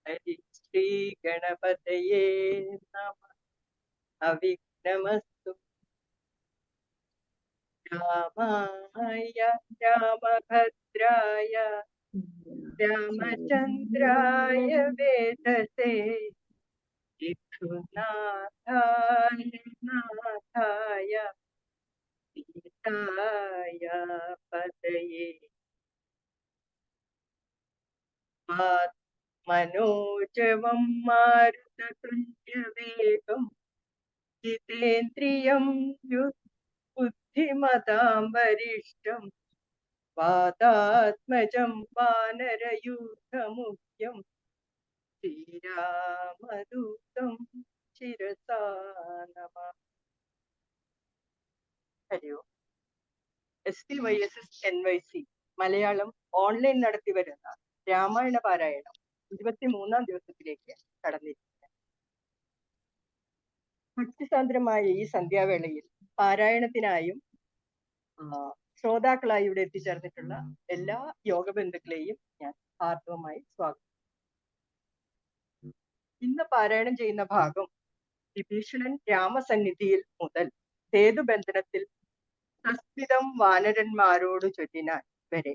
हरि श्री गणपतये नमः। अविघ्नमस्तु। रामाय रामभद्राय रामचन्द्राय वेधसे रघुनाथाय नाथाय सीताय पतये। मनोजवं मारुततुल्यवेगं जितेन्द्रियं बुद्धिमतां वरिष्ठं वातात्मजं वानरयूथमुख्यं श्रीरामदूतं शिरसा नमामि। ഹരി ഓം. STYSS NYC മലയാളം ഓൺലൈൻ നടത്തി വരുന്ന രാമായണ പാരായണം 23-ാം ദിവസത്തിലേക്ക് കടന്നിരിക്കുക. ഭക്തിസാന്ദ്രമായ ഈ സന്ധ്യാവേളയിൽ പാരായണത്തിനായും ശ്രോതാക്കളായി ഇവിടെ എത്തിച്ചേർന്നിട്ടുള്ള എല്ലാ യോഗബന്ധുക്കളെയും ഞാൻ ഹാർദവമായി സ്വാഗതം. ഇന്ന് പാരായണം ചെയ്യുന്ന ഭാഗം വിഭീഷണൻ രാമസന്നിധിയിൽ മുതൽ സേതുബന്ധനത്തിൽ സസ്മിതം വാനരന്മാരോട് ചൊല്ലിനാൻ വരെ.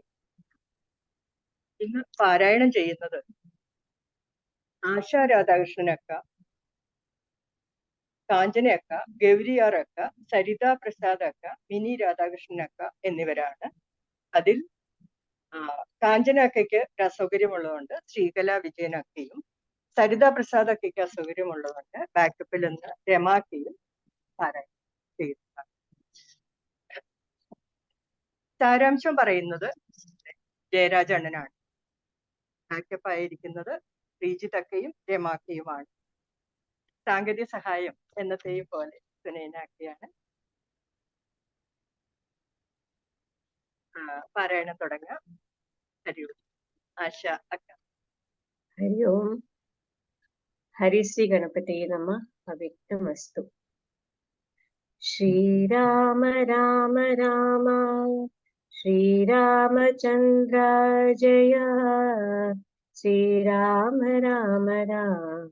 ഇന്ന് പാരായണം ചെയ്യുന്നത് ആശാ രാധാകൃഷ്ണനക്ക, കാഞ്ചനയക്ക, ഗൗരിയാറക്ക, സരിത പ്രസാദ് അക്ക, മിനി രാധാകൃഷ്ണനക്ക എന്നിവരാണ്. അതിൽ കാഞ്ചന അക്കയ്ക്ക് അസൗകര്യമുള്ളതുകൊണ്ട് ശ്രീകല വിജയനക്കയും, സരിത പ്രസാദ് അക്കയ്ക്ക് അസൗകര്യമുള്ളതുകൊണ്ട് ബാക്കപ്പിൽ നിന്ന് രമാക്കയും പാരായണം ചെയ്യുന്നതാണ്. സാരാംശം പറയുന്നത് ജയരാജ അണ്ണനാണ്. ബാക്കപ്പ് ആയിരിക്കുന്നത് ശ്രീജിത്തക്കയും രമാക്കയുമാണ്. സാങ്കേതിക സഹായം എന്നത്തെയും പോലെ സുനേനാക്കയാണ്. പാരായണം തുടങ്ങാം. ഹരി ഓം. ആശ അക്ക. ഹരി ഓം. ഹരി ശ്രീ ഗണപതയേ നമഃ. അവ്യക്തമസ്തു. ശ്രീരാമ രാമ രാമ ശ്രീരാമചന്ദ്ര ജയ. ശ്രീരാമ രാമ രാമ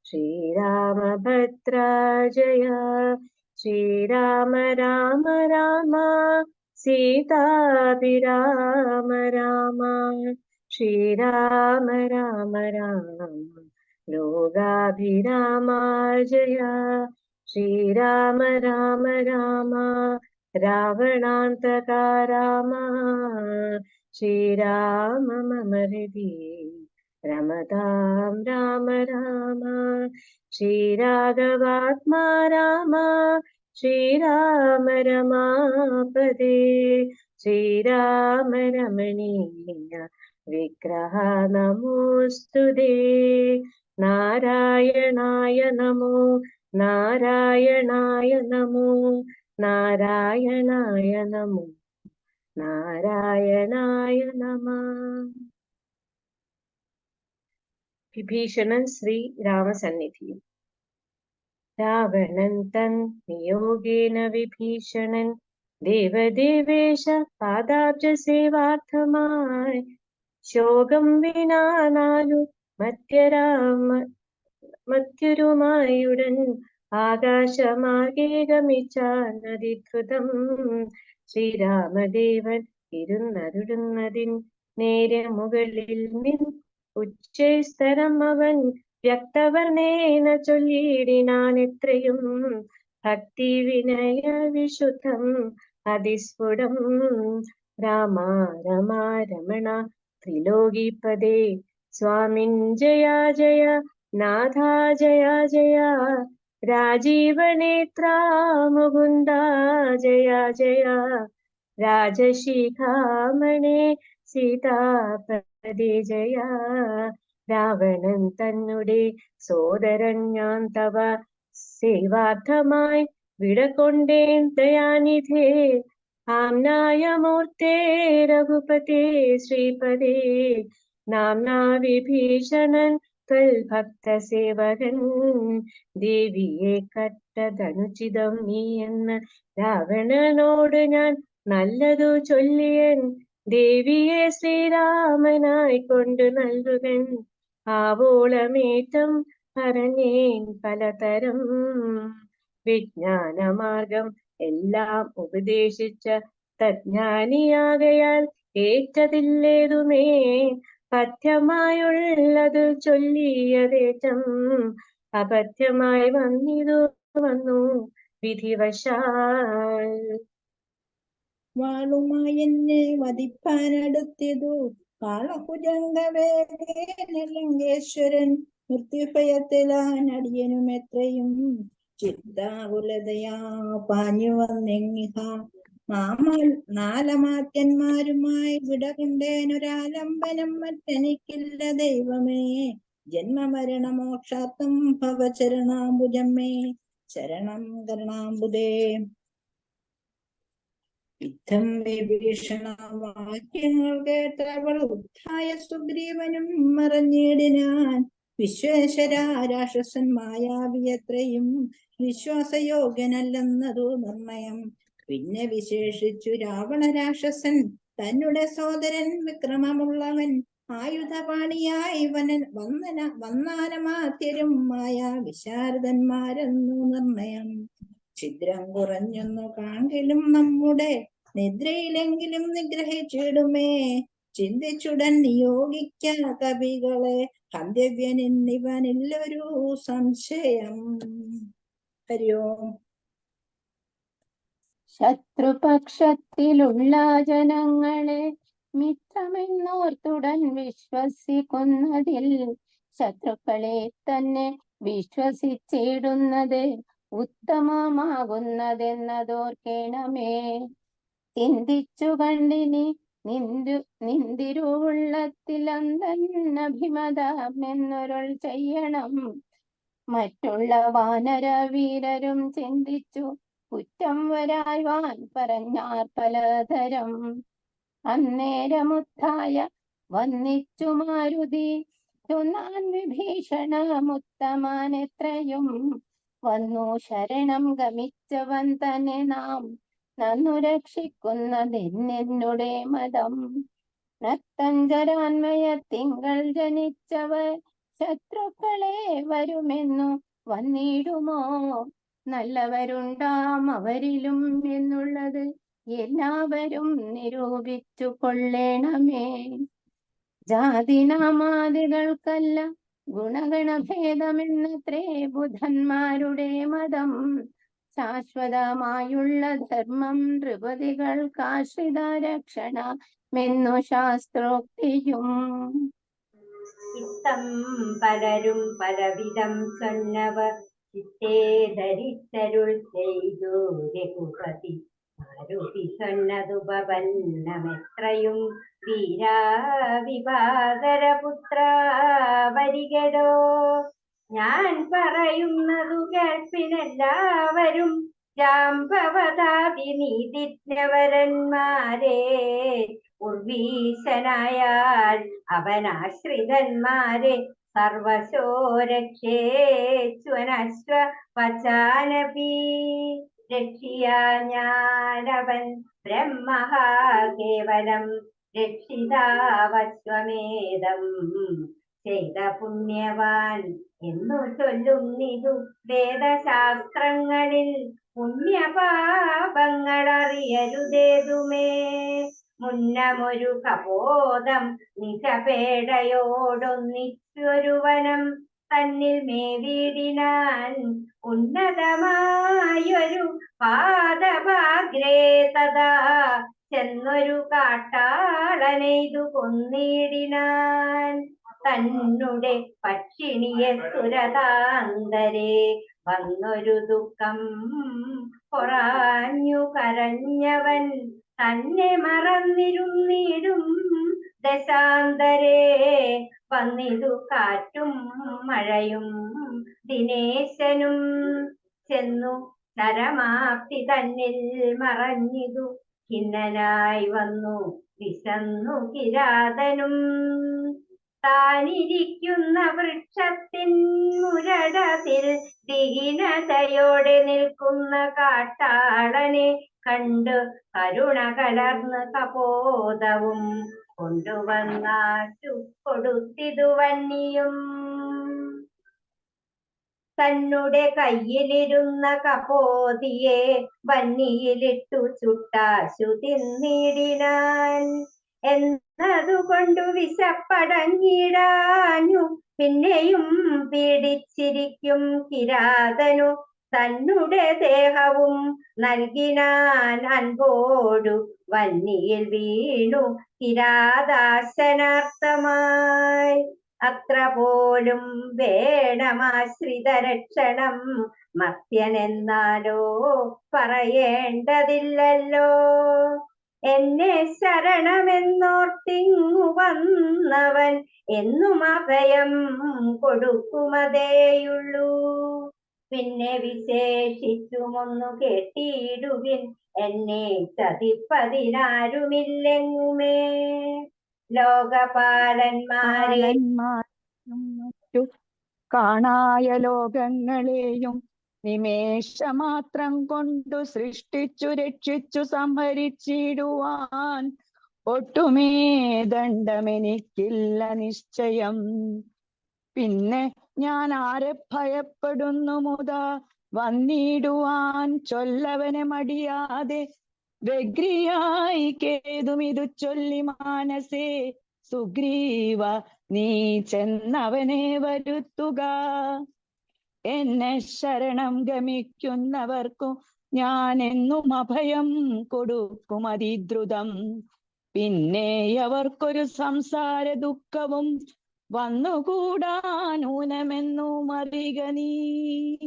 ശ്രീരാമഭദ്ര ജയ. ശ്രീരാമ രാമ രാമ സീതാഭിരാമ രാമ. ശ്രീരാമ രാമ രാമ ലോകാഭിരാമ ജയ. ശ്രീരാമ രാമ രാമ രാവണാന്തക രാമ. ശ്രീരാമ മമ ഹൃദി രമതാം രാമ രാമ. ശ്രീരാഘവാത്മാ രാമ. ശ്രീരാമ രമാപദേ. ശ്രീരാമ രമണീയ വിഗ്രഹ നമോസ്തുതേ. നാരായണായ നമോ നാരായണായ നമോ നാരായണായ നമോ നാരായണായ നമഃ. വിഭീഷണൻ ശ്രീ രാമസന്നിധിയിൽ. രാവണൻ തൻ നിയോഗേന വിഭീഷണൻ ദേവദേവേശ പാദാബ്ജ സേവാർത്ഥമായി ശോകം വിനാനാലു മത്യരുമായുടൻ ആകാശമാകെ ഗമിച്ചാൻ അതിദ്രുതം. ശ്രീരാമദേവൻ ഇരുന്നരുളുന്നതിൻ നേരെ മുകളിൽ നിൻ ഉച്ചസ്ഥരം അവൻ വ്യക്തവർണ്ണേന ചൊല്ലിയിടിനാൻ എത്രയും ഭക്തി വിനയ വിശുദ്ധം അതിസ്ഫുടം. രാമ രമ രമണ ത്രിലോകിപദേ സ്വാമിൻ ജയ ജയ നാഥ ജയ ജയ. രാജീവനേത്ര മുകുന്ദ ജയ ജയ. രാജശിഖാമണേ സീതാപദേ ജയ. രാവണൻ തന്നുടെ സോദരൻ ഞാൻ തവ സേവാർത്ഥമായി വിടകൊണ്ടേൻ ദയാനിധേ. ആംനായ മൂർത്തേ രഘുപതേ ശ്രീപദേ. നാംനാ വിഭീഷണൻ ഭക്ത സേവകൻ. ദേവിയെ കട്ടതനുചിതം നീ എന്ന് രാവണനോട് ഞാൻ നല്ലതു ചൊല്ലിയൻ. ദേവിയെ ശ്രീരാമനായി കൊണ്ട് നൽകുകൻ. ആവോളമേറ്റം പറഞ്ഞേൻ പലതരം. വിജ്ഞാനമാർഗം എല്ലാം ഉപദേശിച്ച തജ്ഞാനിയാകയാൽ ഏറ്റതില്ലേതുമേ പഥ്യമായുള്ളത് ചൊല്ലിയതേറ്റം അപഥ്യമായി വന്നു വിധിവശാൽ. വാളുമായി എന്നെ വധിപ്പാനടുത്തിതു കാളഭുജംഗവേഗേശ്വരൻ. മൃത്യുഭയത്തിലാനടിയനും എത്രയും ചിത്താകുലതയാ പാഞ്ഞു വന്നെങ്ങിഹ. നാലമാത്യന്മാരുമായി വിടകൊണ്ടേനൊരാലംബനം മറ്റെനിക്കില്ല ദൈവമേ. ജന്മമരണമോക്ഷാർത്ഥം ഭവചരണാംബുജം മേ ശരണം കരുണാംബുദേ. യുദ്ധം വിഭീഷണ വാക്യങ്ങൾ കേട്ടവൾ ഉദ്ധായ സുഗ്രീവനും മറഞ്ഞിടിനാൻ. വിശ്വേശ്വര രാക്ഷസൻ മായാവിയത്രയും വിശ്വാസയോഗ്യനല്ലെന്നതു നിർണയം. പിന്നെ വിശേഷിച്ചു രാവണ രാക്ഷസൻ തന്നെ സോദരൻ വിക്രമമുള്ളവൻ. ആയുധപാണിയായി വന്നാനമാത്യരും മായാ വിശാരദന്മാരെന്നു നിർണയം. ഛിദ്രം കുറഞ്ഞൊന്നു കാണിലും നമ്മുടെ നിദ്രയിലെങ്കിലും നിഗ്രഹിച്ചിടുമേ. ചിന്തിച്ചുടൻ നിയോഗിക്ക കവികളെ ഹന്ത്യവ്യനിന്നിവനില്ലൊരു സംശയം. ഹരിയോ. ശത്രുപക്ഷത്തിലുള്ള ജനങ്ങളെ മിത്രമെന്നോർത്തുടൻ വിശ്വസിക്കുന്നതിൽ ശത്രുക്കളെ തന്നെ വിശ്വസിച്ചിടുന്നത് ഉത്തമമാകുന്നതെന്നതോർക്കേണമേ. ചിന്തിച്ചു കണ്ടിനി നിന്തിരുവുള്ളത്തിലന്തന്നഭിമതമെന്നൊരുൾ ചെയ്യണം. മറ്റുള്ള വാനര വീരരും ചിന്തിച്ചു കുറ്റം വരായ്വാൻ പറഞ്ഞാർ പലതരം. അന്നേരമുത്തായ വന്നിച്ചു മാരുതി ചൊന്നാൻ വിഭീഷണമുത്തമാൻ എത്രയും. വന്നു ശരണം ഗമിച്ചവൻ തന്നെ നാം നന്നു രക്ഷിക്കുന്നതെന്നുടെ മതം. നക്തഞ്ചരാന്മയത്തിങ്കൾ ജനിച്ചവർ ശത്രുക്കളെ വരുമെന്നു വന്നിടുമോ. നല്ലവരുണ്ടാം അവരിലും എന്നുള്ളത് എല്ലാവരും നിരൂപിച്ചു കൊള്ളേണമേ. ജാതിനാമാദികൾക്കല്ല ഗുണഗണഭേദമെന്നത്രേ ബുധന്മാരുടെ മതം. ശാശ്വതമായുള്ള ധർമ്മം നൃപതികൾക്കാശ്രിത രക്ഷണമെന്നു ശാസ്ത്രോക്തിയും. ഇത്തം പലരും പലവിധം ചൊന്നവർ ചിത്തേ ധരിച്ചരുൾ ചെയ്തു രഘുപതി. മാരുതി ചൊന്നതുപപന്നമെത്രയും വീരാവിഭാകരപുത്ര വരികടോ. ഞാൻ പറയുന്നതു കേൾപ്പിനെല്ലാവരും ജാംബവതാതി നീതിജ്ഞവരന്മാരെ. ഉർവീശനായാൽ അവനാശ്രിതന്മാരെ സർവശോ രക്ഷേച്വനശ്വ വചാനപി. രക്ഷിയാ ഞാനവൻ ബ്രഹ്മ കേവലം രക്ഷിതാവശ്വമേധം ചെയ്ത പുണ്യവാൻ എന്നു ചൊല്ലുന്നിതു വേദശാസ്ത്രങ്ങളിൽ. പുണ്യപാപങ്ങൾ അറിയരുതേതുമേ. മുന്നമൊരു കപോതം നിജപേടയോടൊന്നിച്ചൊരു വനം തന്നിൽ മേവിടിനാൻ. ഉന്നതമായൊരു പാദപാഗ്രേ തഥാ ചെന്നൊരു കാട്ടാളനെയ്തു കൊന്നിടിനാൻ. തന്നുടെ പക്ഷിണിയെ സുരതാന്തരെ വന്നൊരു ദുഃഖം പൊറാഞ്ഞു കരഞ്ഞവൻ. തന്നെ മറന്നിരുന്നിടും ദശാന്തരേ വന്നിതു കാറ്റും മഴയും ദിനേശനും. ചെന്നു ചരമാപ്തി തന്നിൽ മറഞ്ഞിതു ഖിന്നനായി വന്നു വിശന്നു കിരാതനും. താനിരിക്കുന്ന വൃക്ഷത്തിൻ മുരടത്തിൽ ദീനതയോടെ നിൽക്കുന്ന കാട്ടാളനെ കണ്ട് കരുണ കലർന്ന് കപോതവും കൊണ്ടുവന്നാറ്റു കൊടുത്തിതു വന്നിയും. തന്നുടെ കയ്യിലിരുന്ന കപോതിയെ വന്നിയിലിട്ടു ചുട്ടാശു തിന്നിടിനാൻ. എന്നതുകൊണ്ടു വിശപ്പടഞ്ഞിടാഞ്ഞു പിന്നെയും പീഡിച്ചിരിക്കും കിരാതനു. തന്നുടെ ദേഹവും നൽകിനാൻ അൻപോടു വന്നിയിൽ വീണു കിരാതാശനാർത്ഥമായി. അത്ര പോലും വേണമാശ്രിതരക്ഷണം മർത്യനെന്നാലോ പറയേണ്ടതില്ലല്ലോ. എന്നെ ശരണമെന്നോർത്തിങ്ങു വന്നവൻ എന്നും അഭയം കൊടുക്കുമതേയുള്ളൂ. പിന്നെ വിശേഷിച്ചുമൊന്നു കേട്ടിടുവിൻ, എന്നെ ചതിപ്പതിനാരുമില്ലെങ്ങുമേ. ലോകപാലന്മാരെ മറ്റു കാണായ ലോകങ്ങളെയും നിമേഷമാത്രം കൊണ്ടു സൃഷ്ടിച്ചു രക്ഷിച്ചു സംഹരിച്ചിടുവാൻ ഒട്ടുമേ ദണ്ഡമെനിക്കില്ല നിശ്ചയം. പിന്നെ ഞാൻ ആരെ ഭയപ്പെടുന്നു മുതാ വന്നിടുവാൻ ചൊല്ലവനെ മടിയാതെ. വ്യഗ്രിയായി കേതുമിതു ചൊല്ലി മാനസേ സുഗ്രീവ നീ ചെന്നവനെ വരുത്തുക. എന്നെ ശരണം ഗമിക്കുന്നവർക്കു ഞാൻ എന്നും അഭയം കൊടുക്കും അതിദ്രുതം. പിന്നെ അവർക്കൊരു സംസാര ദുഃഖവും വന്നുകൂടാ നൂനമെന്നും അറിക നീ.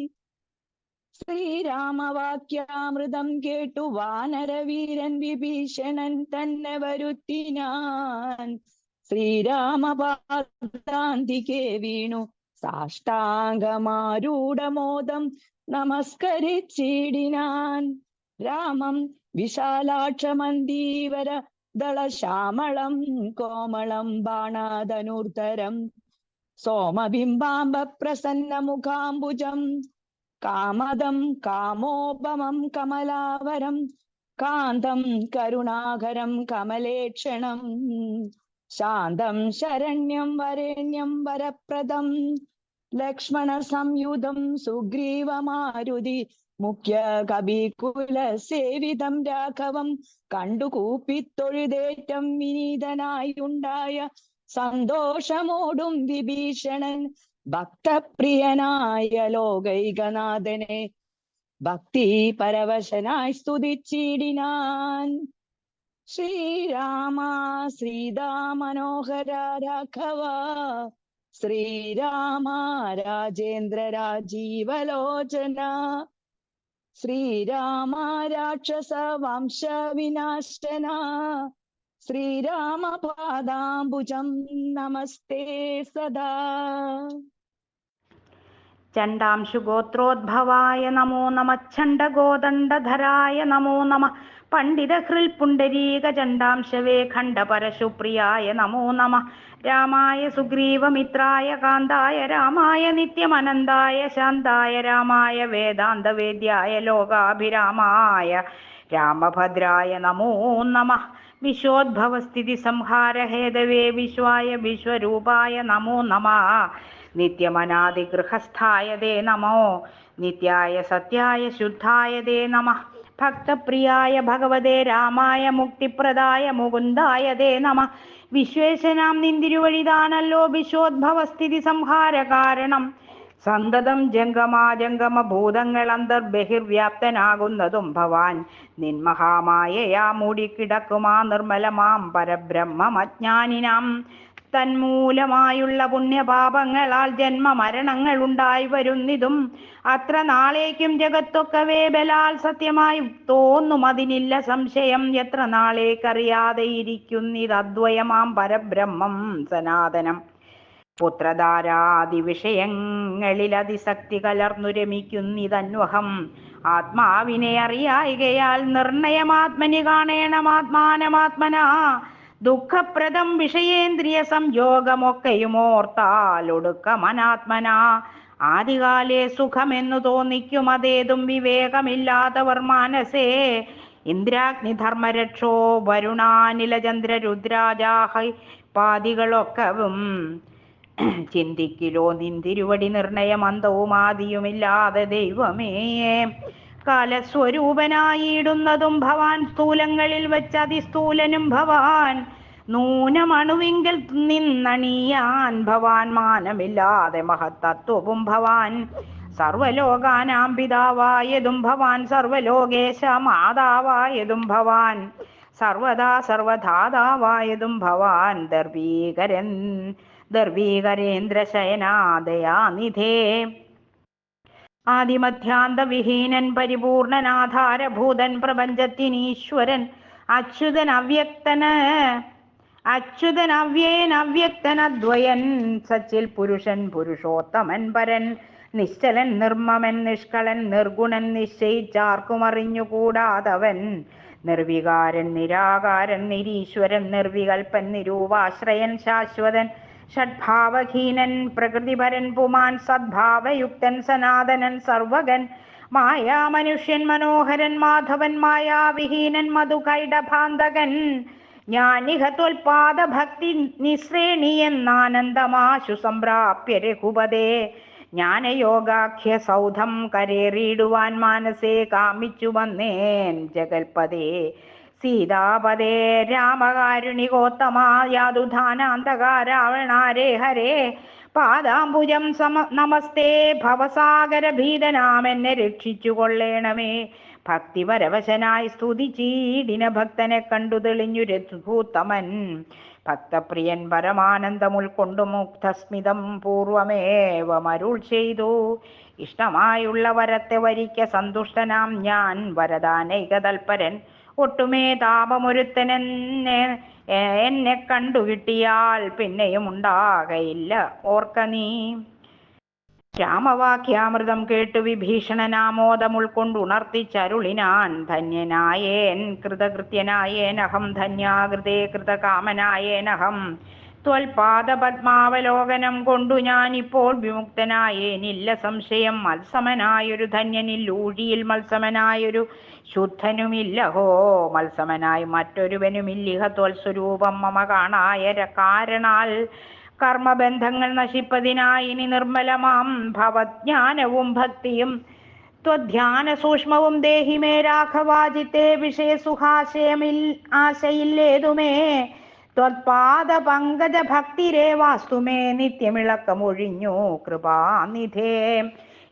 ശ്രീരാമവാക്യാമൃതം കേട്ടു വാനരവീരൻ വിഭീഷണൻ തന്നെ വരുത്തിനാൻ. ശ്രീരാമപാദാന്തികെ വീണു സാഷ്ടാംഗമാരൂഢമോദം നമസ്കരിച്ചിടിനാൻ. രാമം വിശാലാക്ഷമന്തീവര ദളശ്യാമളം കോമളം ബാണാധനുർധരം സോമബിംബാംബ പ്രസന്ന മുഖാംബുജം കാമദം കാമോപമം കമലാവരം കാന്തം കരുണാകരം കമലേക്ഷണം ശാന്തം ശരണ്യം വരേണ്യം വരപ്രദം ലക്ഷ്മണ സംയുതം സുഗ്രീവമാരുതി മുഖ്യ കവികുല സേവിതം രാഘവം കണ്ടു കൂപ്പിത്തൊഴുതേറ്റം വിനീതനായുണ്ടായ സന്തോഷമോടും വിഭീഷണൻ ഭക്തപ്രിയനായ ലോകൈകനാഥനെ ഭക്തി പരവശനായി സ്തുതിച്ചിടിനാൻ. ശ്രീരാമ സീതാ മനോഹര രാഘവ ശ്രീരാമ രാജേന്ദ്ര രാജീവലോചന ശ്രീരാമ രാക്ഷസ വംശ വിനാശന ശ്രീരാമ പാദാംബുജം നമസ്തേ സദാ. ചണ്ഡാംശുഗോത്രോദ്ഭവായ നമോ നമ. ഛണ്ഡഗോദണ്ഡധരായ നമോ നമ. പണ്ഡിതഹൃൽ പുണ്ടരീക ചണ്ഡാംശവേ ഖണ്ഡപരശുപ്രിയായ നമോ നമ. രാമായ സുഗ്രീവമിത്രായ കാന്തായ രാമായ നിത്യമനന്തായ ശാന്തായ രാമായ വേദാന്തവേദ്യായ ലോകാഭിരാമായ രാമഭദ്രായ നമോ നമ. വിശ്വോദ്ഭവസ്ഥിതി സംഹാര ഹേതവേ വിശ്വായ വിശ്വരൂപായ നമോ നമ. നിത്യമനാദിഗൃഹസ്ഥായ തേ നമോ. നിത്യായ സത്യായ ശുദ്ധായ തേ നമ. ഭക്തപ്രിയായ ഭഗവതേ രാമായ മുക്തിപ്രദായ മുകുന്ദായ തേ നമ. വിശ്വേശനാം നിന്തിരുവഴിതാനല്ലോ വിശ്വോദ്ഭവസ്ഥിതി സംഹാര കാരണം. സന്തതം ജംഗമാജംഗമ ഭൂതങ്ങൾ അന്തർബഹിർവ്യാപ്തനാകുന്നതും ഭവാൻ നിന്മഹാമായയാ മൂടിക്കിടക്കുമാ നിർമ്മലമാം പരബ്രഹ്മമജ്ഞാനിനാം. തന്മൂലമായുള്ള പുണ്യപാപങ്ങളാൽ ജന്മമരണങ്ങൾ ഉണ്ടായി വരുന്നിതും അത്ര നാളേക്കും ജഗത്തൊക്കവേ ബലാൽ സത്യമായി തോന്നും അതിനില്ല സംശയം. എത്ര നാളേക്കറിയാതെ ഇരിക്കുന്നിതദ്വയമാം പരബ്രഹ്മം സനാതനം. പുത്രധാരാദി വിഷയങ്ങളിൽ അതിശക്തി കലർന്നു രമിക്കുന്നിതന്വഹം. ആത്മാവിനെ അറിയായികയാൽ നിർണയമാത്മനി കാണേണമാത്മാനമാത്മനാ. ദുഃഖപ്രദം വിഷയേന്ദ്രിയ സംയോഗമൊക്കെയുമോർത്താൽ ഒടുക്കമനാത്മനാ. ആദികാലേ സുഖമെന്നു തോന്നിക്കും അതേതും വിവേകമില്ലാത്തവർ മാനസേ. ഇന്ദ്രാഗ്നിധർമ്മരക്ഷോ വരുണാനിലചന്ദ്രരുദ്രാജാഹൈ പാദികളൊക്കവും ചിന്തിക്കിലോ നിന്തിരുവടി നിർണയമന്തവും ആദിയുമില്ലാതെ ദൈവമേ. കാലസ്വരൂപനായിടുന്നതും ഭവാൻ, സ്ഥൂലങ്ങളിൽ വെച്ച് അതിസ്ഥൂലനും ഭവാൻ, നൂനമണുവിങ്കൽ നിന്നണിയാൻ ഭവാൻ, മാനമില്ലാതെ മഹത്തത്വവും ഭവാൻ, സർവലോകാനാം പിതാവായതും ഭവാൻ, സർവലോകേശ മാതാവായതും ഭവാൻ, സർവദാ സർവധാതാവായതും ഭവാൻ, ദർവീകരേന്ദ്രശയനാദയാനിധേ. ആദിമധ്യാന്തവിഹീനൻ പരിപൂർണനാധാരഭൂതൻ പ്രപഞ്ചത്തിനീശ്വരൻ, അച്യുതൻ അവ്യയൻ സച്ചിൽ പുരുഷൻ പുരുഷോത്തമൻ പരൻ, നിശ്ചലൻ നിർമ്മമൻ നിഷ്കളൻ നിർഗുണൻ നിശ്ചയിച്ചാർക്കും അറിഞ്ഞുകൂടാതവൻ, നിർവികാരൻ നിരാകാരൻ നിരീശ്വരൻ നിർവികൽപ്പൻ നിരൂപാശ്രയൻ ശാശ്വതൻ, ഷഡ്ഭാവഹീനൻ പ്രകൃതിപരൻ പുമാൻ, സദ്ഭാവയുക്തൻ സനാതനൻ സർവകൻ, മായാമനുഷ്യൻ മനോഹരൻ മാധവൻ, മായാവിഹീനൻ മധുകൈഡഭാന്തകൻ, ജ്ഞാനിഹത്വൽപാദ ഭക്തി നിശ്രേണി എന്നാനന്ദമാശു സംപ്രാപ്യ രഘുപതേ. ജ്ഞാനയോഗാഖ്യ സൗധം കരേറിയിടുവാൻ മാനസേ കാമിച്ചു വന്നേൻ ജഗൽപതേ. സീതാപദേ രാമകാരുണികോത്തമാ യാതുധാനാന്തക രാവണാരേ ഹരേ, പാദാംബുജം നമസ്തേ ഭവസാഗരഭീതനാമെന്നെ രക്ഷിച്ചു കൊള്ളേണമേ. ഭക്തിപരവശനായി സ്തുതിച്ചീടിന ഭക്തനെ കണ്ടു തെളിഞ്ഞു രഘുത്തമൻ, ഭക്തപ്രിയൻ പരമാനന്ദമുൾക്കൊണ്ടു മുക്തസ്മിതം പൂർവമേവമരുൾ ചെയ്തു. ഇഷ്ടമായുള്ള വരത്തെ വരിക്ക സന്തുഷ്ടനാം ഞാൻ വരദാനൈകതൽപരൻ, ഒട്ടുമേ താപമൊരുത്തനെന്നെ കണ്ടുകിട്ടിയാൽ പിന്നെയും ഉണ്ടാകയില്ല ഓർക്ക നീ. രാമവാക്യാമൃതം കേട്ടു വിഭീഷണനാമോദം ഉൾക്കൊണ്ടുണർത്തിച്ചരുളിനാൻ, ധന്യനായേൻ കൃതകൃത്യനായേനഹം ധന്യാകൃതേ കൃതകാമനായേനഹം, ത്വൽപാദപത്മാവലോകനം കൊണ്ടു ഞാനിപ്പോൾ വിമുക്തനായേനില്ല സംശയം. മത്സമനായൊരു ധന്യനില്ലൂഴിയിൽ മത്സമനായൊരു ശുദ്ധനുമില്ലഹോ, മത്സമനായി മറ്റൊരുവനുമില്ലിഹ ത്വൽസ്വരൂപം മമ കാണായ കാരണാൽ, കർമ്മബന്ധങ്ങൾ നശിപ്പതിനായി ഇനി നിർമ്മലമാം ഭവജ്ഞാനവും ഭക്തിയും ത്വധ്യാന സൂക്ഷ്മവും ദേഹിമേ രാഘവാജിത്തെ ആശയില്ലേതുമേ. ത്വത്പാദ പങ്കജ ഭക്തിരേ വാസ്തുമേ നിത്യമിളക്കമൊഴിഞ്ഞു കൃപാനിധേ.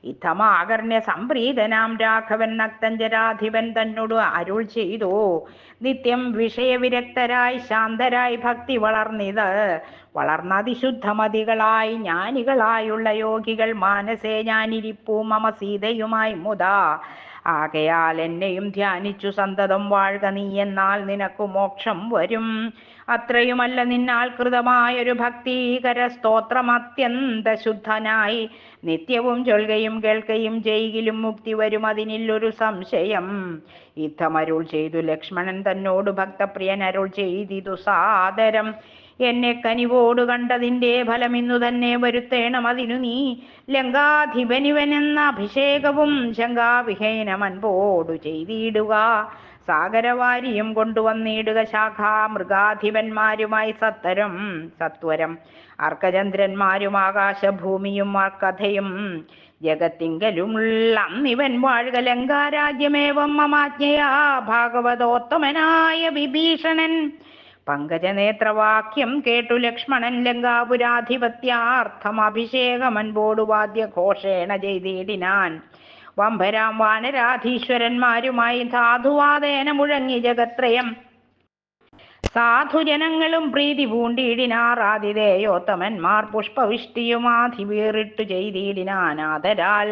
ഇത്തമാകർണ്യ സംപ്രീതനാം രാഘവൻ നക്തഞ്ചരാധിപൻ തന്നോട് അരുൾ ചെയ്തു, നിത്യം വിഷയവിരക്തരായി ശാന്തരായി ഭക്തി വളർന്നതിശുദ്ധമതികളായി ജ്ഞാനികളായുള്ള യോഗികൾ മാനസേ ഞാനിരിപ്പൂ മമ സീതയുമായി മുതാ. ആകയാൽ എന്നെയും ധ്യാനിച്ചു സന്തതം വാഴ്ക നീ, എന്നാൽ നിനക്കു മോക്ഷം വരും. അത്രയുമല്ല, നിന്നാൽ കൃതമായൊരു ഭക്തീകര സ്തോത്രം അത്യന്ത ശുദ്ധനായി നിത്യവും ചൊൽകയും കേൾക്കയും ചെയ്യിലും മുക്തി വരും, അതിനില്ലൊരു സംശയം. യുദ്ധമരുൾ ചെയ്തു ലക്ഷ്മണൻ തന്നോട് ഭക്തപ്രിയൻ അരുൾ ചെയ്തിതു സാദരം, എന്നെ കനിവോട് കണ്ടതിൻ്റെ ഫലം ഇന്നു തന്നെ വരുത്തേണം. അതിനു നീ ലങ്കാധിപനിവനെന്ന അഭിഷേകവും ശങ്കാവിഹീനമൻപോടു ചെയ്തിടുക. സാഗരവാരിയും കൊണ്ടുവന്നിടുക ശാഖാമൃഗാധിപന്മാരുമായി സത്വരം അർക്കചന്ദ്രന്മാരും ആകാശഭൂമിയും കഥയും ജഗത്തിങ്കലുമുള്ള അന്നിവൻ വാഴുക ലങ്കാരാജ്യമേവം മമാജ്ഞയാ. ഭാഗവതോത്തമനായ വിഭീഷണൻ പങ്കജനേത്രവാക്യം കേട്ടു ലക്ഷ്മണൻ ലങ്കാപുരാധിപത്യാർത്ഥം അഭിഷേകമൻപോടു വാദ്യഘോഷേണ ചെയ്തിടിനാൻ. വംഭരാം വാനരാധീശ്വരന്മാരുമായി സാധുവാദേന മുഴങ്ങി ജഗത്രയം. സാധുജനങ്ങളും പ്രീതി പൂണ്ടിടിനാർ. ആതിഥേയോത്തമന്മാർ പുഷ്പവിഷ്ടിയുമാധി വേറിട്ടു ചെയ്തിടിനാനാദരാൽ.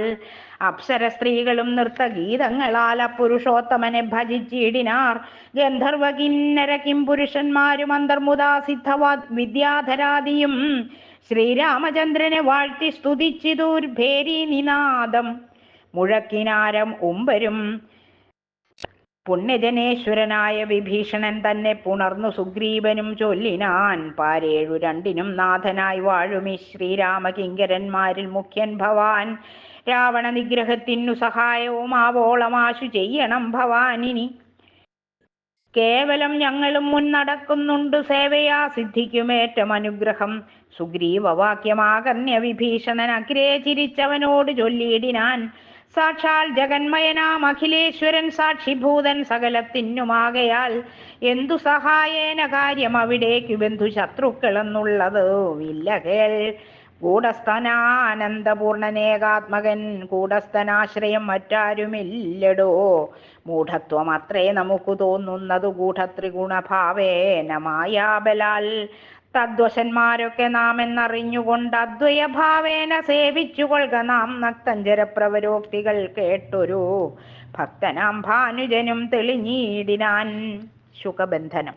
അപ്സര സ്ത്രീകളും നൃത്തഗീതങ്ങളാൽ അപുരുഷോത്തമനെ ഭജിച്ചിടിനാർ. ഗന്ധർവ കിന്നര കിംപുരുഷന്മാരും അന്തർമുദാ വിദ്യാധരാദിയും ശ്രീരാമചന്ദ്രനെ വാഴ്ത്തി സ്തുതിച്ചിതൂർഭേരി നിനാദം മുഴക്കിനാരം ഉംബരും. പുണ്യജനേശ്വരനായ വിഭീഷണൻ തന്നെ പുണർന്നു സുഗ്രീവനും ചൊല്ലിനാൻ, പാരേഴു രണ്ടിനും നാഥനായി വാഴുമി ശ്രീരാമകിങ്കരന്മാരിൽ മുഖ്യൻ ഭവാൻ. രാവണ നിഗ്രഹത്തിനു സഹായവും ആവോളമാശു ചെയ്യണം ഭവാനിനി. കേവലം ഞങ്ങളും മുന്നടക്കുന്നുണ്ട് സേവയാ സിദ്ധിക്കുമേറ്റം അനുഗ്രഹം. സുഗ്രീവവാക്യമാകർണ്യ വിഭീഷണൻ അഗ്രേ ചിരിച്ചവനോട് ചൊല്ലിയിടിനാൻ. സാക്ഷാൽ ജഗന്മയനാം അഖിലേശ്വരൻ സാക്ഷിഭൂതൻ സകലത്തിനുമാകയാൽ എന്തു സഹായേന കാര്യം അവിടേക്കു ബന്ധു ശത്രുക്കളെന്നുള്ളത് ഇല്ല കേൾ. കൂടസ്ഥനാനന്ദപൂർണനേകാത്മകൻ കൂടസ്ഥനാശ്രയം മറ്റാരുമില്ലടോ. മൂഢത്വം അത്രേ നമുക്ക് തോന്നുന്നതു ഗൂഢത്രിഗുണഭാവേന മായാബലാൽ. തദ്വശന്മാരൊക്കെ നാം എന്നറിഞ്ഞുകൊണ്ട് അദ്വയഭാവേന സേവിച്ചുകൊള്ളുക നാം നക്തഞ്ചരപ്രവരോക്തികൾ കേട്ടൊരു ഭക്തനാം ഭാനുജനും തെളിഞ്ഞിടിനാൻ. ശുകബന്ധനം.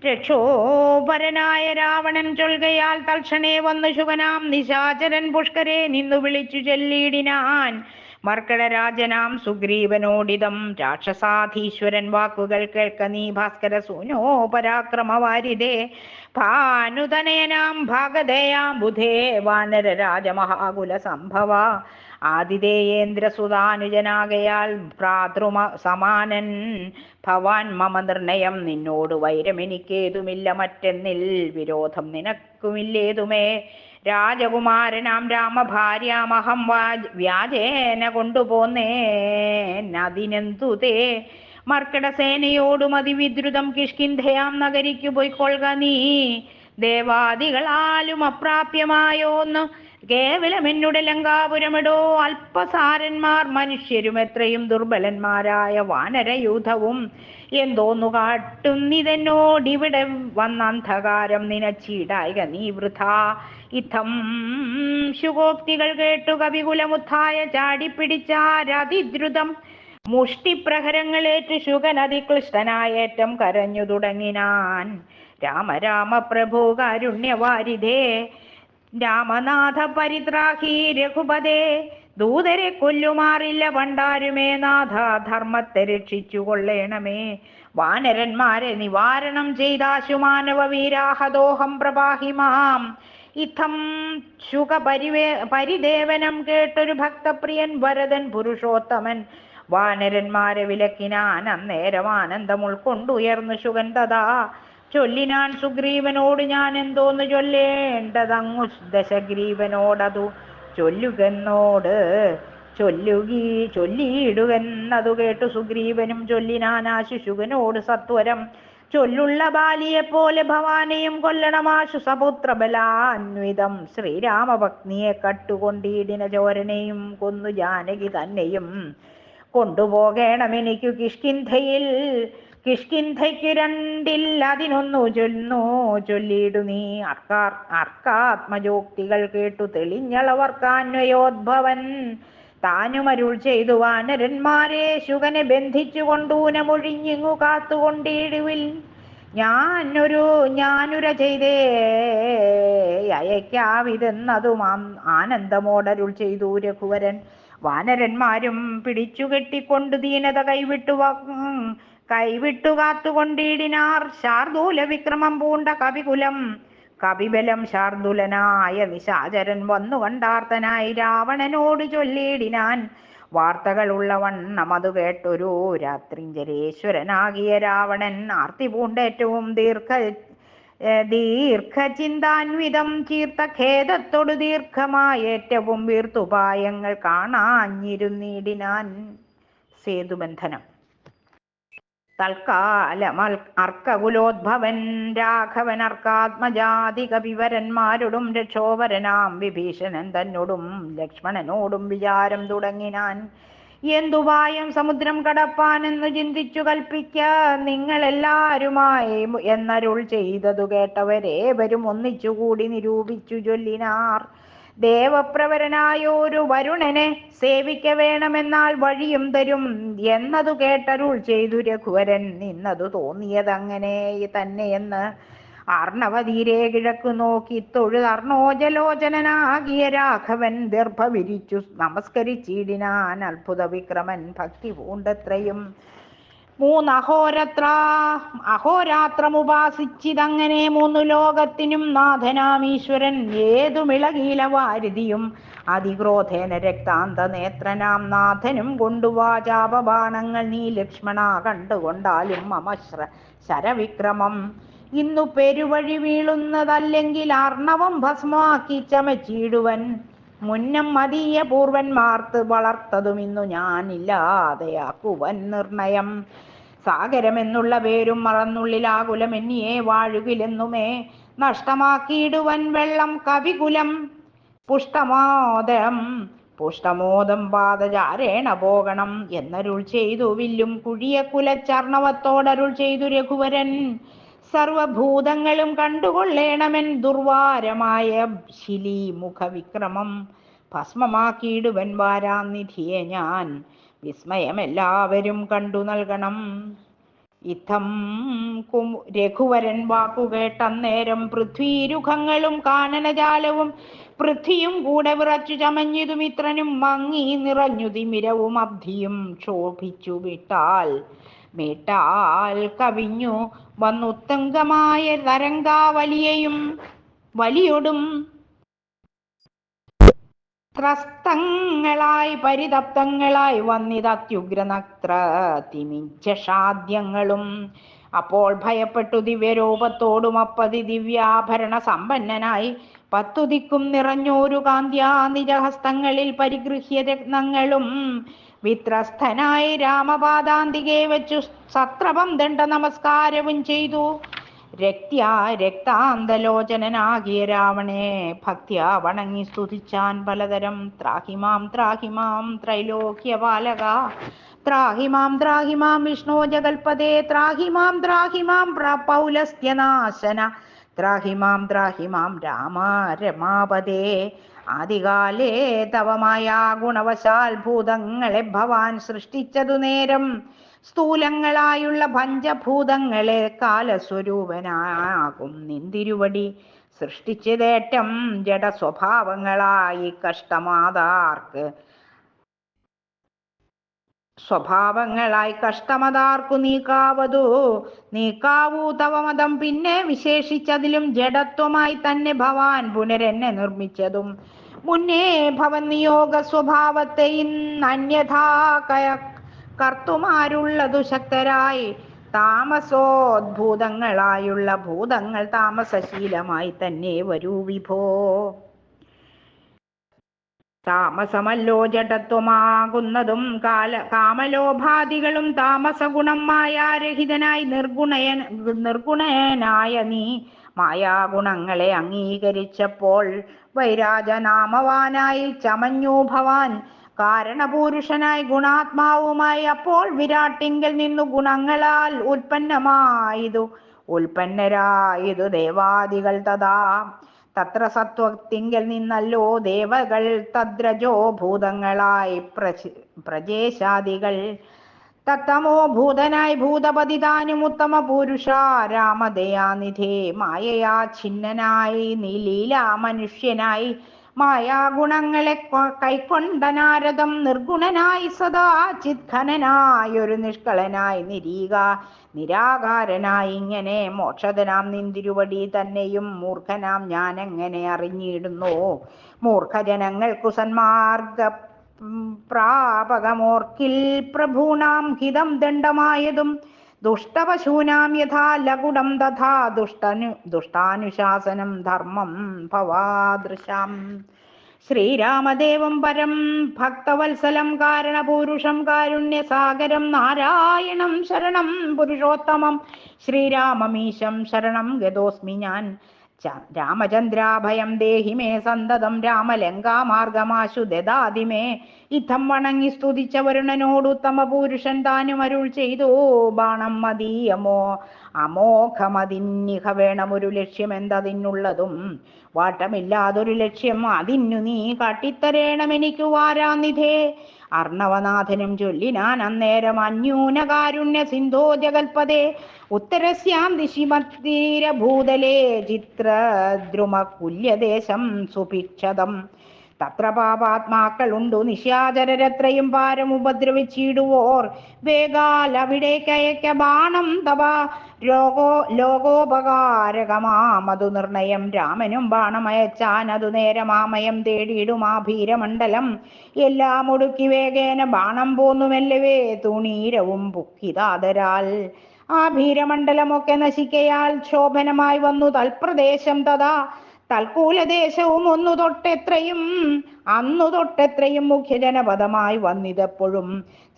രക്ഷോപരനായ രാവണൻ ചൊൽകയാൽ തൽക്ഷണേ വന്നു ശുകനാം നിശാചരൻ പുഷ്കരെ നിന്നു വിളിച്ചു ചൊല്ലിയിടിനാൻ. മർക്കടരാജനാം സുഗ്രീവനോടിതം രാക്ഷസാധീശ്വരൻ വാക്കുകൾ കേൾക്ക നീ ഭാസ്കര സൂനോ പരാക്രമവാരിതേ. ഭാനുതനയനാം ഭാഗധേയാം ബുധേ വാനര രാജമഹാകുല സംഭവ. ആതിഥേയേന്ദ്രസുതാനുജനാകയാൽ ഭ്രാതൃമ സമാനൻ ഭവാൻ മമ നിർണയം. നിന്നോട് വൈരമെനിക്കേതുമില്ല മറ്റെന്നിൽ വിരോധം നിനക്കുമില്ലേതുമേ. രാജകുമാരനാം രാമഭാര്യാമഹം വ്യാജേന കൊണ്ടുപോന്നേനതിനെന്തുതേ. മർക്കടസേനയോടും അതിവിദ്രുതം കിഷ്കിന്ധയാം നഗരിക്കു പോയിക്കൊള്ളുക നീ. ദേവാദികളാലും അപ്രാപ്യമായോന്ന് കേവലം എന്നുടെ ലങ്കാപുരമിടോ. അല്പസാരന്മാർ മനുഷ്യരും എത്രയും ദുർബലന്മാരായ വാനരയൂഥവും എന്തോന്നു കാട്ടുന്നിതെന്നോടിവിടെ വന്ന അന്ധകാരം നിനച്ചിടായിക നീ വൃഥാ. ഇത്തം ശുഗോക്തികൾ കേട്ടു കവികുലമുത്തായ ചാടിപ്പിടിച്ചാരതിദ്രുതം മുഷ്ടിപ്രഹരങ്ങളേറ്റു ശുകൻ അതിക്ലിഷ്ടനായേറ്റം കരഞ്ഞു തുടങ്ങിനാൻ. രാമ രാമ പ്രഭു കാരുണ്യവാരിധേ രാമനാഥ പരിത്രാഹി രഘുപതേ. ദൂതരെ കൊല്ലുമാറില്ല പണ്ടാരുമേ നാഥ ധർമ്മത്തെ രക്ഷിച്ചു കൊള്ളേണമേ. വാനരന്മാരെ നിവാരണം ചെയ്താശു മാനവ വീരാഹദോഹം പ്രഭാഹിമാം. ഇത്തം ശുക പരിദേവനം കേട്ടൊരു ഭക്തപ്രിയൻ വരദൻ പുരുഷോത്തമൻ വാനരന്മാരെ വിലക്കിനാൻ. അന്നേരം ആനന്ദം ഉൾക്കൊണ്ടുയർന്നു ശുകൻ തഥാ ചൊല്ലിനാൻ സുഗ്രീവനോട് ഞാൻ എന്തോന്ന് ചൊല്ലേണ്ടതങ്ങു ദശഗ്രീവനോടതു ചൊല്ലുകെന്നോട് ചൊല്ലിയിടുകെന്നതു കേട്ടു സുഗ്രീവനും ചൊല്ലിനാൻ ആശു ശുകനോട് സത്വരം. ചൊല്ലുള്ള ബാലിയെപ്പോലെ ഭവാനെയും കൊല്ലണമാശു സപുത്ര ബലാന്വിതം. ശ്രീരാമഭഗ്നിയെ കട്ടുകൊണ്ടിടിന ചോരനെയും കൊന്നു ജാനകി തന്നെയും കൊണ്ടുപോകേണമെനിക്കു കിഷ്കിന്ധയിൽ. കിഷ്കിന്ധയ്ക്കു രണ്ടിൽ അതിനൊന്നു ചൊല്ലിയിടു നീ. അർക്കാത്മജോക്തികൾ കേട്ടു തെളിഞ്ഞളവർക്കാന്വയോദ്ഭവൻ താനുമരുൾ ചെയ്തു വാനരന്മാരെ ശുകനെ ബന്ധിച്ചു കൊണ്ടൂനമൊഴിഞ്ഞിങ്ങു കാത്തുകൊണ്ടിടുവിൽ. ഞാനുര ചെയ്തേ അയക്കാവിതെന്നതും ആനന്ദമോടരുൾ ചെയ്തു രഘുവരൻ. വാനരന്മാരും പിടിച്ചു കെട്ടിക്കൊണ്ടു ദീനത കൈവിട്ടു കാത്തുകൊണ്ടിടിനാർ. ശാർദൂല വിക്രമം പൂണ്ട കപിബലം ശാർദുലനായ നിശാചരൻ വന്നു കണ്ടാർത്തനായി രാവണനോട് ചൊല്ലിയിടിനാൻ. വാർത്തകളുള്ള വണ്ണം അതു കേട്ടൊരു രാത്രിഞ്ചരേശ്വരനാകിയ രാവണൻ ആർത്തി പൂണ്ടേറ്റവും ദീർഘചിന്താന്വിതം ചീർത്ത ഖേദത്തോടു ദീർഘമായേറ്റവും വീർത്തുപായങ്ങൾ കാണാഞ്ഞിരുന്നിടിനാൻ. സേതുബന്ധനം. തൽക്കാലം അർക്കകുലോദ്ഭവൻ രാഘവൻ അർക്കാത്മജാതി കപിവരന്മാരോടും രക്ഷോവരനാം വിഭീഷണൻ തന്നോടും ലക്ഷ്മണനോടും വിചാരം തുടങ്ങിനാൻ. എന്തുപായം സമുദ്രം കടപ്പാനെന്നു ചിന്തിച്ചു കൽപ്പിക്ക നിങ്ങളെല്ലാരുമായി എന്നരുൾ ചെയ്തതു കേട്ടവരേവരും ഒന്നിച്ചുകൂടി നിരൂപിച്ചു ചൊല്ലിനാർ. ദേവപ്രവരനായോരു വരുണനെ സേവിക്ക വേണമെന്നാൽ വഴിയും തരും എന്നതു കേട്ടരുൾ ചെയ്തു രഘുവരൻ. നിന്നതു തോന്നിയതങ്ങനെ തന്നെയെന്ന് ആർണവതീരെ കിഴക്കു നോക്കി തൊഴുതർണോജലോചനാകിയ രാഘവൻ ദർഭ വിരിച്ചു നമസ്കരിച്ചിടിനാൻ. അത്ഭുത വിക്രമൻ ഭക്തി പൂണ്ടത്രയും അഹോരാത്രമുപാസിച്ചിതങ്ങനെ 3 ലോകത്തിനും നാഥനാം ഈശ്വരൻ ഏതുമിളകീല വാരിധിയും അതിക്രോധേന രക്താന്ത നേത്രനാം നാഥനും കൊണ്ടുവാചാപബാണങ്ങൾ നീ ലക്ഷ്മണ കണ്ടുകൊണ്ടാലും മമ ശരവിക്രമം ഇന്നു പെരുവഴി വീഴുന്നതല്ലെങ്കിൽ ആർണവം ഭസ്മാക്കി ചമച്ചിടുവൻ മുന്നം മതീയ പൂർവന്മാർത്ത് വളർത്തതും ഇന്നു ഞാനില്ലാതെയാക്കുവൻ നിർണയം സാഗരമെന്നുള്ള പേരും മറന്നുള്ളിലാകുലമെന്നിയെ വാഴുകിലെന്നുമേ നഷ്ടമാക്കിയിടുവൻ വെള്ളം കവികുലം പുഷ്ടമോദം പാദചാരേണ പോകണം എന്നരുൾ ചെയ്തു വില്ലും കുഴിയ കുലച്ചർണവത്തോടരുൾ ചെയ്തു രഘുവരൻ സർവഭൂതങ്ങളും കണ്ടുകൊള്ളേണമെൻ ദുർവാരമായ ശിലീമുഖവിക്രമം ഭസ്മമാക്കിയിടുവൻ വാരാനിധിയെ ഞാൻ വിസ്മയമെല്ലാവരും കണ്ടു നൽകണം. ഇത്തം രഘുവരൻ വാക്കുകേട്ടന്നേരം പൃഥ്വീരുഖങ്ങളും കാനനജാലവും പൃഥ്വിയും കൂടെ വിറച്ചു ചമഞ്ഞിതു മിത്രനും മങ്ങി നിറഞ്ഞു തിമിരവും അബ്ധിയും ക്ഷോഭിച്ചു മീട്ടാൽ കവിഞ്ഞു വന്നുത്തങ്കമായ തരംഗാവലിയയും വലിയൊടും ത്രസ്തങ്ങളായി പരിതപ്തങ്ങളായി വന്നിതത്യുഗ്രനത്ര തിമിഞ്ചഷാദ്യങ്ങളും അപ്പോൾ ഭയപ്പെട്ടു ദിവ്യരൂപത്തോടും അപ്പതി ദിവ്യാഭരണ സമ്പന്നനായി 10 ദിക്കും നിറഞ്ഞോരു കാന്ത്യാ നിജഹസ്തങ്ങളിൽ പരിഗൃഹ്യ രത്നങ്ങളും വിത്രസ്ഥനായി രാമപാദാന്തികെ വെച്ചു സത്രപം ദണ്ഡ നമസ്കാരവും ചെയ്തു. രക്താന്തലോചനാകിയ രാവണേ ഭക്ത്യാ വണങ്ങി സ്തുതിച്ചാൻ പലതരം. ത്രാഹിമാം ത്രൈലോക്യപാലക ത്രാഹിമാം വിഷ്ണോ ജഗൽപദേ ത്രാഹിമാം പൗലസ്ത്യനാശന ത്രാഹിമാം രാമ രമാപദേ. ആദികാലേ തവമായ ഗുണവശാൽ ഭൂതങ്ങളെ ഭവാൻ സൃഷ്ടിച്ചതു നേരം സ്ഥൂലങ്ങളായുള്ള പഞ്ചഭൂതങ്ങളെ കാലസ്വരൂപനാകും നിന്തിരുവടി സൃഷ്ടിച്ചതേറ്റം ജഡസ്വഭാവങ്ങളായി കഷ്ടമതാർക്കു നീക്കാവൂ തവമതം. പിന്നെ വിശേഷിച്ചതിലും ജഡത്വമായി തന്നെ ഭവാൻ പുനരെന്നെ നിർമ്മിച്ചതും മുന്നേ ഭവൻ നിയോഗ സ്വഭാവത്തെ ഇന്നന്യഥാ കർത്തുമാരുള്ളതു ശക്തരായി താമസോദ്ഭൂതങ്ങളായുള്ള ഭൂതങ്ങൾ താമസശീലമായി തന്നെ വരൂ വിഭോ. താമസമല്ലോ ജഡത്വമാകുന്നതും കാമലോഭാദികളും താമസഗുണം മായാരഹിതനായി നിർഗുണനായ നീ മായാഗുണങ്ങളെ അംഗീകരിച്ചപ്പോൾ വൈരാജനാമവാനായി ചമഞ്ഞു ഭവാൻ കാരണപുരുഷനായി ഗുണാത്മാവുമായി. അപ്പോൾ വിരാട്ടിങ്കൽ നിന്നു ഗുണങ്ങളാൽ ഉൽപ്പന്നരായതു ദേവാദികൾ തഥാ തത്ര സത്വത്തിങ്കൽ നിന്നല്ലോ ദേവകൾ തദ്രജോ ഭൂതങ്ങളായി പ്രജേശാദികൾ തത്തമോ ഭൂതനായി ഭൂതപതിതാനും ഉത്തമ പുരുഷ രാമദയാനിധേ മായയാ ഛിന്നനായി നീലീലാ മനുഷ്യനായി മായാഗുണങ്ങളെ കൈക്കൊണ്ട നാരദം നിർഗുണനായി സദാ ചിത്ഘനനായൊരു നിഷ്കളനായി നിരാകാരനായി ഇങ്ങനെ മോക്ഷതനാം നിന്തിരുവടി തന്നെയും മൂർഖനാം ഞാനെങ്ങനെ അറിഞ്ഞിടുന്നു. മൂർഖജനങ്ങൾക്കു സന്മാർഗ പ്രാപകമോർക്കിൽ പ്രഭൂണാം ഹിതം ദണ്ഡമായതും ദുഷ്ടപശൂനാം യഥാ ലകുടം തഥാ ദുഷ്ടാനുശാസനം ധർമ്മം ഭവാദൃശാം. ശ്രീരാമദേവം പരം ഭക്തവത്സലം കാരണപൂരുഷം കാരുണ്യസാഗരം നാരായണം ശരണം പുരുഷോത്തമം ശ്രീരാമമീശം ശരണം ഗതോസ്മി ഞാൻ. രാമചന്ദ്രാഭയം ദേഹി മേ സന്തതം രാമലങ്കാമാർഗമാശു ദദാതി മേ. ഇത്തം വണങ്ങി സ്തുതിച്ച വരുണനോട് ഉത്തമ പുരുഷൻ താനും അരുൾ ചെയ്തു ബാണം മതീയമോ അമോഘമതിന്നിഹ വേണമൊരു ലക്ഷ്യം എന്തതിനുള്ളതും വാട്ടമില്ലാതൊരു ലക്ഷ്യം അതിന്നു നീ കാട്ടിത്തരേണമെനിക്കു വാരാനിധേ. അർണവനാഥനും ചൊല്ലിനാൻ അന്നേരം അന്യൂനകാരുണ്യ സിന്ധോ ജഗൽപദേ ഉത്തരസ്യാം ദിശിമത്തീരഭൂതലേ ചിത്രദ്രുമകുല്യദേശം സുഭിക്ഷതം തത്ര പാപാത്മാക്കളുണ്ടു നിശാചരരത്രയും പാരം ഉപദ്രവിച്ചിടുവോർ വേഗാൽ അവിടേക്കയക്ക ബാണം തവ ലോകോപകാരകമാമതു നിർണയം. രാമനും ബാണമയച്ചാൻ അതു നേരമാമയം തേടിയിടും ആ ഭീരമണ്ഡലം എല്ലാം ഒടുക്കി വേഗേന ബാണം പോന്നുമെല്ലവേ തുണീരവും പുക്കിതാതരാൽ. ആ ഭീരമണ്ഡലമൊക്കെ നശിക്കയാൽ ശോഭനമായി വന്നു തൽപ്രദേശം തഥാ തൽക്കൂലദേശവും അന്നു തൊട്ടെത്രയും മുഖ്യജനപദമായി വന്നിതെപ്പോഴും.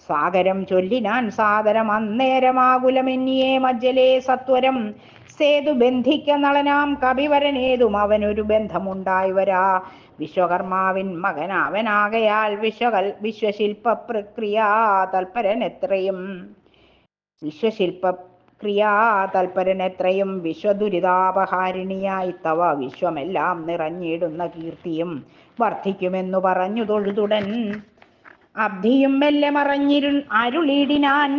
സാഗരം ചൊല്ലിനാൻ സാദരം അന്നേരമാകുലമെന്നിയേ മജ്ജലേ സത്വരം. സേതു ബന്ധിക്ക നളനാം കപിവരനേതും അവനൊരു ബന്ധമുണ്ടായി വരാ. വിശ്വകർമാവിൻ മകനവനാകയാൽ വിശ്വശില്പ പ്രക്രിയാ തൽപരനെത്രയും വിശ്വദുരിതാപഹാരിണിയായി തവ വിശ്വമെല്ലാം നിറഞ്ഞിടുന്ന കീർത്തിയും വർദ്ധിക്കുമെന്നു പറഞ്ഞു തൊഴുതുടൻ. അബ്ധിയും മെല്ലെ അരുളിടിനാൻ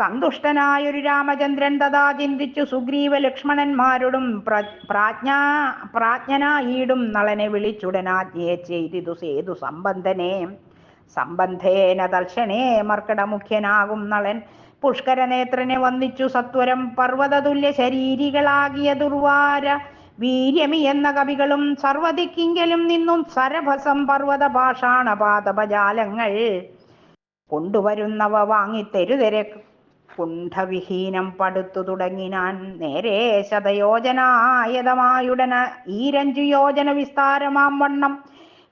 സന്തുഷ്ടനായൊരു രാമചന്ദ്രൻ. തഥാ ചിന്തിച്ചു സുഗ്രീവ ലക്ഷ്മണന്മാരോടും പ്രാജ്ഞനായിടും നളനെ വിളിച്ചുടനാജ്ഞയെ ചെയ്തിതു സേതു സംബന്ധേന തൽക്ഷണേ മർക്കടമുഖ്യനാകും നളൻ. പുഷ്കരനേത്രനെ വന്നിച്ചു സത്വരം പർവ്വതതുല്യ ശരീരികളാകിയ ദുർവാര വീര്യമി എന്ന കവികളും സർവദിക്കിങ്കലും നിന്നും സരഭസം പർവ്വത പാഷാണപാതപജാലങ്ങൾ കൊണ്ടുവരുന്നവ വാങ്ങിത്തെരുതെരെ കുണ്ഠവിഹീനം പടുത്തു തുടങ്ങിനാൻ. നേരെ ശതയോജനായതമായുടന 5 യോജന വിസ്താരമാം വണ്ണം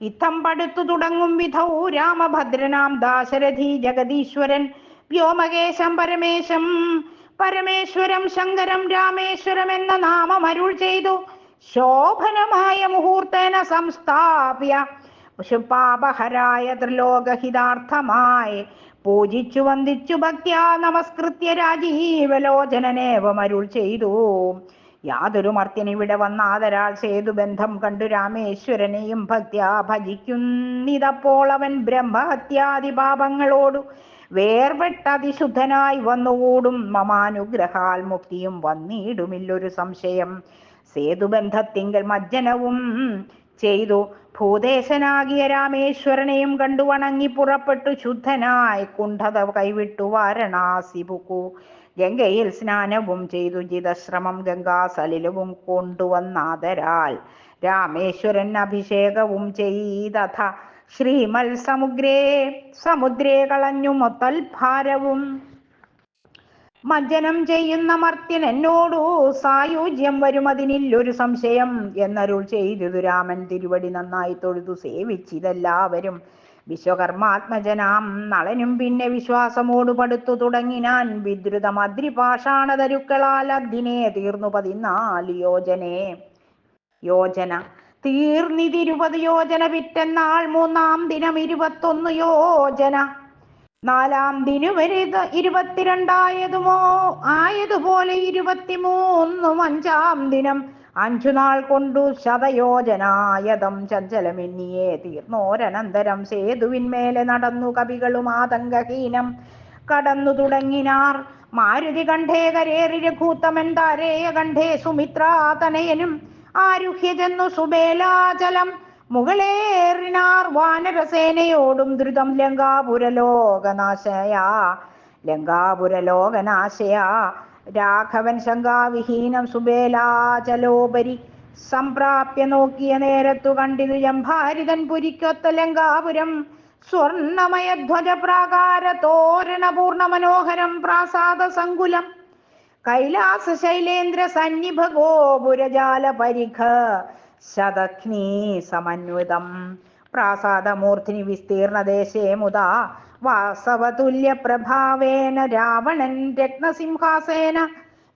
ഇത്തം പടുത്തു തുടങ്ങും വിധൗ രാമഭദ്രനാം ദാശരഥി ജഗദീശ്വരൻ വ്യോമകേശം പരമേശ്വരം ശങ്കരം രാമേശ്വരം എന്ന നാമം അരുൾ ചെയ്തു. ശോഭനമായ മുഹൂർത്തേന സംസ്ഥാപ്യ പാപഹരായ ത്രിലോകഹിതാർത്ഥമായി പൂജിച്ചു വന്ദിച്ചു ഭക്ത്യാ നമസ്കൃത്യ രാജീവലോചനനേവം അരുൾ ചെയ്തു. യാതൊരു മർത്യനിവിടെ വന്നാദരാൾ സേതുബന്ധം കണ്ടു രാമേശ്വരനെയും ഭക്ത്യാ ഭജിക്കുന്നിതപ്പോൾ അവൻ ബ്രഹ്മഹത്യാദി പാപങ്ങളോടു വേർപെട്ടതിശുദ്ധനായി വന്നുകൂടും. മമാനുഗ്രഹാൽ മുക്തിയും വന്നിടുമില്ലൊരു സംശയം. സേതുബന്ധത്തിങ്കൽ മജ്ജനവും ചെയ്തു ഭൂദേശനാകിയ രാമേശ്വരനെയും കണ്ടു വണങ്ങി പുറപ്പെട്ടു ശുദ്ധനായി കുണ്ഠത കൈവിട്ടു വാരണാസി പുക്കു. ഗംഗയിൽ സ്നാനവും ചെയ്തു ജിതശ്രമം ഗംഗാസലിലവും കൊണ്ടുവന്നാദരാൽ രാമേശ്വരൻ അഭിഷേകവും ചെയ്തഥ ശ്രീമൽ സമുദ്രേ കളഞ്ഞു മൊത്തൽഭാരവും. മജ്ജനം ചെയ്യുന്ന മർത്യൻ എന്നോടു സായുജ്യം വരുമതിനില്ലൊരു സംശയം എന്നരുൾ ചെയ്തു രാമൻ. തിരുവടി നന്നായി തൊഴുതു സേവിച്ചിതെല്ലാവരും. വിശ്വകർമാത്മജനാം നളനും പിന്നെ വിശ്വാസമോടു പടുത്തു തുടങ്ങിനാൻ. വിദ്രുത മദ്രിപാഷാണതരുക്കളാൽ അതിനെ തീർന്നു 14 യോജന തീർന്നിത് 20 യോജന പിറ്റെന്നാൾ 3-ാം ദിനം 21 യോജന 4-ാം ദിനുവരെ 22 ആയതുപോലെ 23 5-ാം ദിനം 5 നാൾ കൊണ്ടു 100 യോജനായതം ചഞ്ചലമെന്നിയേ തീർന്നോരനന്തരം സേതുവിന്മേലെ നടന്നു കവികളും ആതങ്കഹീനം കടന്നു തുടങ്ങിനാർ. മാരുതി കണ്ഠേ കരേറി രഘൂത്തമൻ താരേയ കണ്ഠേ സുമിത്രാതനയനും ആരുഹ്യ ചെന്നു സുബേലാചലം മുകളേറിനാർ വാനരസേനയോടും ദ്രുതം ലങ്കാപുരലോകനാശയാ രാഘവൻ ശങ്കാവിഹീനം സുബേലാചലോപരി സംപ്രാപ്യ നോക്കിയ നേരത്തു കണ്ടിതു ജംഭാരിതൻ പുരിക്കൊത്ത ലങ്കാപുരം സ്വർണമയധ്വജ പ്രാകാര തോരണ പൂർണ്ണ മനോഹരം പ്രാസാദ സങ്കുലം കൈലാസ ശൈലേന്ദ്ര സന്നിഭ ഗോപുരജാല പരിഖ ശതഘ്നീ സമന്വിതം പ്രാസാദമൂർത്തിനി വിസ്തീർണദേശേ മുദാ വാസവതുല്യ പ്രഭാവേന രാവണൻ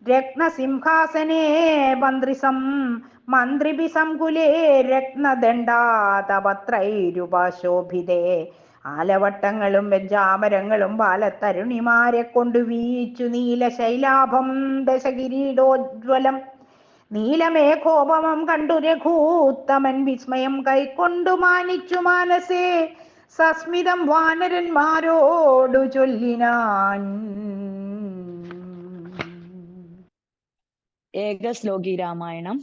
രത്നസിംഹാസനേ മന്ത്രിഭി സംകുലേ രത്നദണ്ഡാതപത്രൈരുപശോഭിതേ ആലവട്ടങ്ങളും വെഞ്ചാമരങ്ങളും ബാലത്തരുണിമാരെ കൊണ്ടു വീച്ചു നീലശൈലാഭം ദശകിരീടോജ്വലം നീലമേഘോപമം കണ്ടു രഘൂത്തമൻ വിസ്മയം കൈക്കൊണ്ടു മാനിച്ചു മാനസേ സസ്മിതം വാനരന്മാരോടു ചൊല്ലിനാൻ. ഏകശ്ലോകി രാമായണം.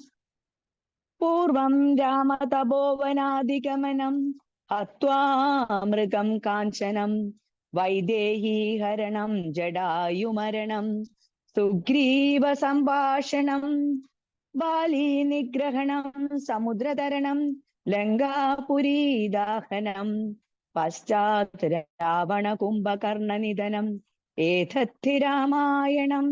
പൂർവം രാമതപോവനാദിഗമനം ഹത്വാമൃഗം കാഞ്ചനം വൈദേഹീഹരണം ജടായുമരണം സുഗ്രീവ സംഭാഷണം ബാലീ നിഗ്രഹണം സമുദ്രതരണം ലങ്കാപുരീദാഹനം പശ്ചാത് രാവണ കുംഭകർണനിധനം ഏതദ്ധി രാമായണം.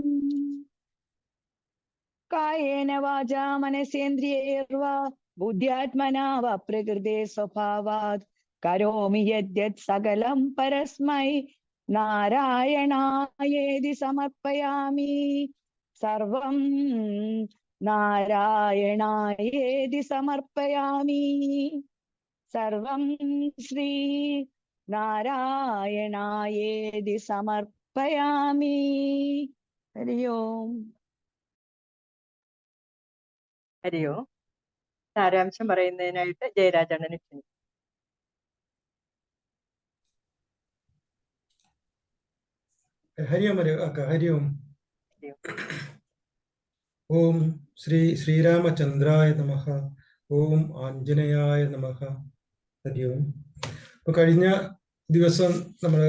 കായേന വാചാ മനസേന്ദ്രിയൈർവാ ബുദ്ധ്യാത്മനാ വാ പ്രകൃതേ സ്വഭാവാത് കരോമി യദ്യത് സകലം പരസ്മൈ നാരായണായേതി സമർപ്പയാമി. സർവം നാരായണായേതി സമർപ്പയാമി. സർവം ശ്രീ നാരായണായേതി സമർപ്പയാമി. ഹരി ഓം. ഹരി ഓം. സാരാംശം പറയുന്നതിനായിട്ട് ജയരാജണ്ണനെ ക്ഷണിക്കും. ഹരി ഓം. ഹരി ഓം. ഓം ശ്രീരാമചന്ദ്രായ നമഃ. ഓം ആഞ്ജനേയായ നമഃ. ഹരി ഓം. ഇപ്പൊ കഴിഞ്ഞ ദിവസം നമ്മൾ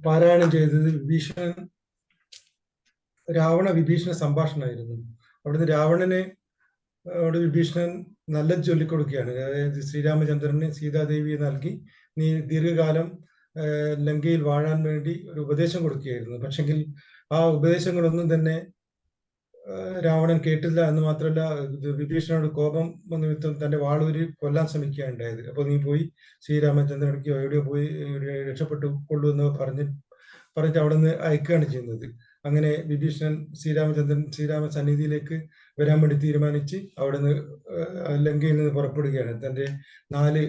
പാരായണം ചെയ്തത് രാവണ വിഭീഷണ സംഭാഷണമായിരുന്നു. അവിടുന്ന് രാവണന് വിഭീഷണൻ നല്ല ചൊല്ലിക്കൊടുക്കുകയാണ്. അതായത് ശ്രീരാമചന്ദ്രന് സീതാദേവിയെ നൽകി നീ ദീർഘകാലം ലങ്കയിൽ വാഴാൻ വേണ്ടി ഒരു ഉപദേശം കൊടുക്കുകയായിരുന്നു. പക്ഷെങ്കിൽ ആ ഉപദേശങ്ങളൊന്നും തന്നെ രാവണൻ കേട്ടില്ല എന്ന് മാത്രമല്ല, വിഭീഷണനോട് കോപം നിമിത്തം തന്റെ വാളൂരി കൊല്ലാൻ ശ്രമിക്കുകയാണ് ഉണ്ടായത്. അപ്പൊ നീ പോയി ശ്രീരാമചന്ദ്രനക്ക് എവിടെയോ പോയി രക്ഷപ്പെട്ടു കൊള്ളൂ എന്ന് പറഞ്ഞിട്ട് അവിടെ നിന്ന് അയക്കുകയാണ് ചെയ്യുന്നത്. അങ്ങനെ വിഭീഷണൻ ശ്രീരാമ സന്നിധിയിലേക്ക് വരാൻ വേണ്ടി തീരുമാനിച്ച് അവിടെ നിന്ന് ലങ്കയിൽ നിന്ന് പുറപ്പെടുകയാണ്. തന്റെ 4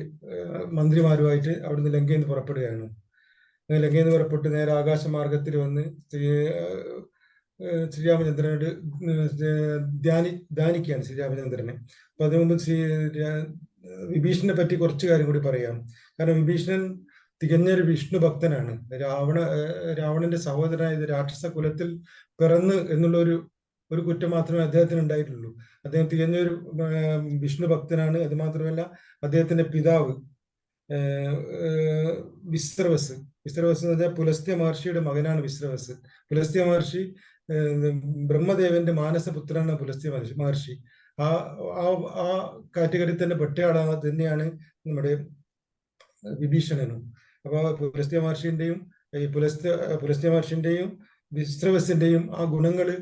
മന്ത്രിമാരുമായിട്ട് അവിടുന്ന് ലങ്കയിൽ നിന്ന് പുറപ്പെടുകയാണ്. ലങ്കയിൽ നിന്ന് പുറപ്പെട്ട് നേരെ ആകാശമാർഗത്തിൽ വന്ന് ശ്രീരാമചന്ദ്രനോട് ധ്യാനിക്കുകയാണ് ശ്രീരാമചന്ദ്രനെ. അപ്പൊ അതിനു മുമ്പ് വിഭീഷണനെ പറ്റി കുറച്ച് കാര്യം കൂടി പറയാം. കാരണം വിഭീഷണൻ തികഞ്ഞൊരു വിഷ്ണു ഭക്തനാണ്. രാവണന്റെ സഹോദരനായത് രാക്ഷസ കുലത്തിൽ പിറന്ന് എന്നുള്ള ഒരു കുറ്റം മാത്രമേ അദ്ദേഹത്തിന് ഉണ്ടായിട്ടുള്ളൂ. അദ്ദേഹം തികഞ്ഞൊരു വിഷ്ണു ഭക്തനാണ്. അത് മാത്രമല്ല അദ്ദേഹത്തിന്റെ പിതാവ് വിശ്രവസ് എന്ന് പറഞ്ഞാൽ പുലസ്ത്യ മഹർഷിയുടെ മകനാണ് വിശ്രവസ്. പുലസ്ത്യ മഹർഷി ബ്രഹ്മദേവന്റെ മാനസപുത്രനാണ് പുലസ്ത്യ മഹർഷി. ആ കാറ്റഗറി തന്നെ പെട്ടയാളാ തന്നെയാണ് നമ്മുടെ വിഭീഷണനും. അപ്പൊ പുലസ്ത്യ മഹർഷിന്റെയും പുലസ്ത്യ മഹർഷിന്റെയും വിശ്രവസിന്റെയും ആ ഗുണങ്ങള്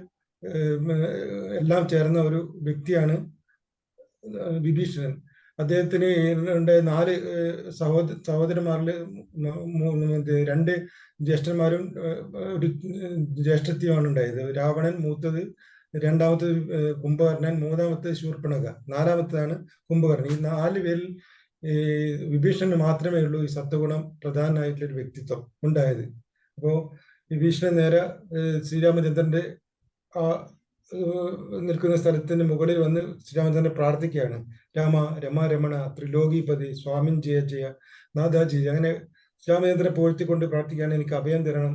എല്ലാം ചേർന്ന ഒരു വ്യക്തിയാണ് വിഭീഷണൻ. അദ്ദേഹത്തിന് 4 സഹോദരന്മാരില് 2 ജ്യേഷ്ഠന്മാരും ഒരു ജ്യേഷ്ഠത്വമാണ് ഉണ്ടായത്. രാവണൻ മൂത്തത്, 2ാമത്തത് കുംഭകർണൻ, 3ാമത്തത് ശൂർപ്പണഖ, 4ാമത്തതാണ് കുംഭകർണൻ. ഈ 4 പേരിൽ വിഭീഷണന് മാത്രമേ ഉള്ളൂ ഈ സത്വഗുണം പ്രധാനമായിട്ടുള്ള ഒരു വ്യക്തിത്വം ഉണ്ടായത്. അപ്പോ വിഭീഷണൻ നേരെ ശ്രീരാമചന്ദ്രന്റെ ആ നിൽക്കുന്ന സ്ഥലത്തിന് മുകളിൽ വന്ന് ശ്രീരാമചന്ദ്രനെ പ്രാർത്ഥിക്കുകയാണ്. രമണ ത്രിലോകീപതി സ്വാമിൻ ജയ ജയ നാഥ ജയ. അങ്ങനെ ശ്രീരാമചന്ദ്രനെ പോഴ്ത്തിക്കൊണ്ട് പ്രാർത്ഥിക്കുകയാണ്, എനിക്ക് അഭയം തരണം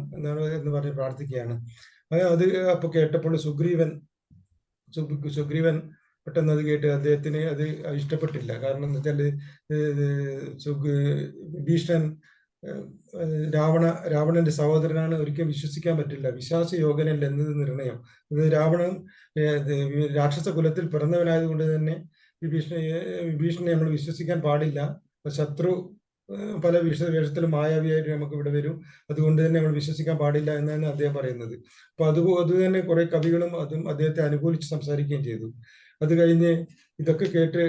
എന്ന് പറഞ്ഞ് പ്രാർത്ഥിക്കുകയാണ്. അത് അപ്പൊ കേട്ടപ്പോൾ സുഗ്രീവൻ പെട്ടെന്ന് അത് കേട്ട് അദ്ദേഹത്തിന് അത് ഇഷ്ടപ്പെട്ടില്ല. കാരണം എന്താ വെച്ചാല് വിഭീഷണൻ രാവണന്റെ സഹോദരനാണ്, ഒരിക്കലും വിശ്വസിക്കാൻ പറ്റില്ല, വിശ്വാസയോഗ്യനല്ല എന്നത് നിർണയം. ഇത് രാവണൻ രാക്ഷസ കുലത്തിൽ പിറന്നവനായത് കൊണ്ട് തന്നെ വിഭീഷണനെ നമ്മൾ വിശ്വസിക്കാൻ പാടില്ല. ശത്രു പല വേഷത്തിലും മായാവിയായിട്ട് നമുക്ക് ഇവിടെ വരും, അതുകൊണ്ട് തന്നെ നമ്മൾ വിശ്വസിക്കാൻ പാടില്ല എന്നാണ് അദ്ദേഹം പറയുന്നത്. അപ്പൊ അത് തന്നെ കുറെ കവികളും അതും അദ്ദേഹത്തെ അനുകൂലിച്ച് സംസാരിക്കുകയും ചെയ്തു. അത് കഴിഞ്ഞ് ഇതൊക്കെ കേട്ട്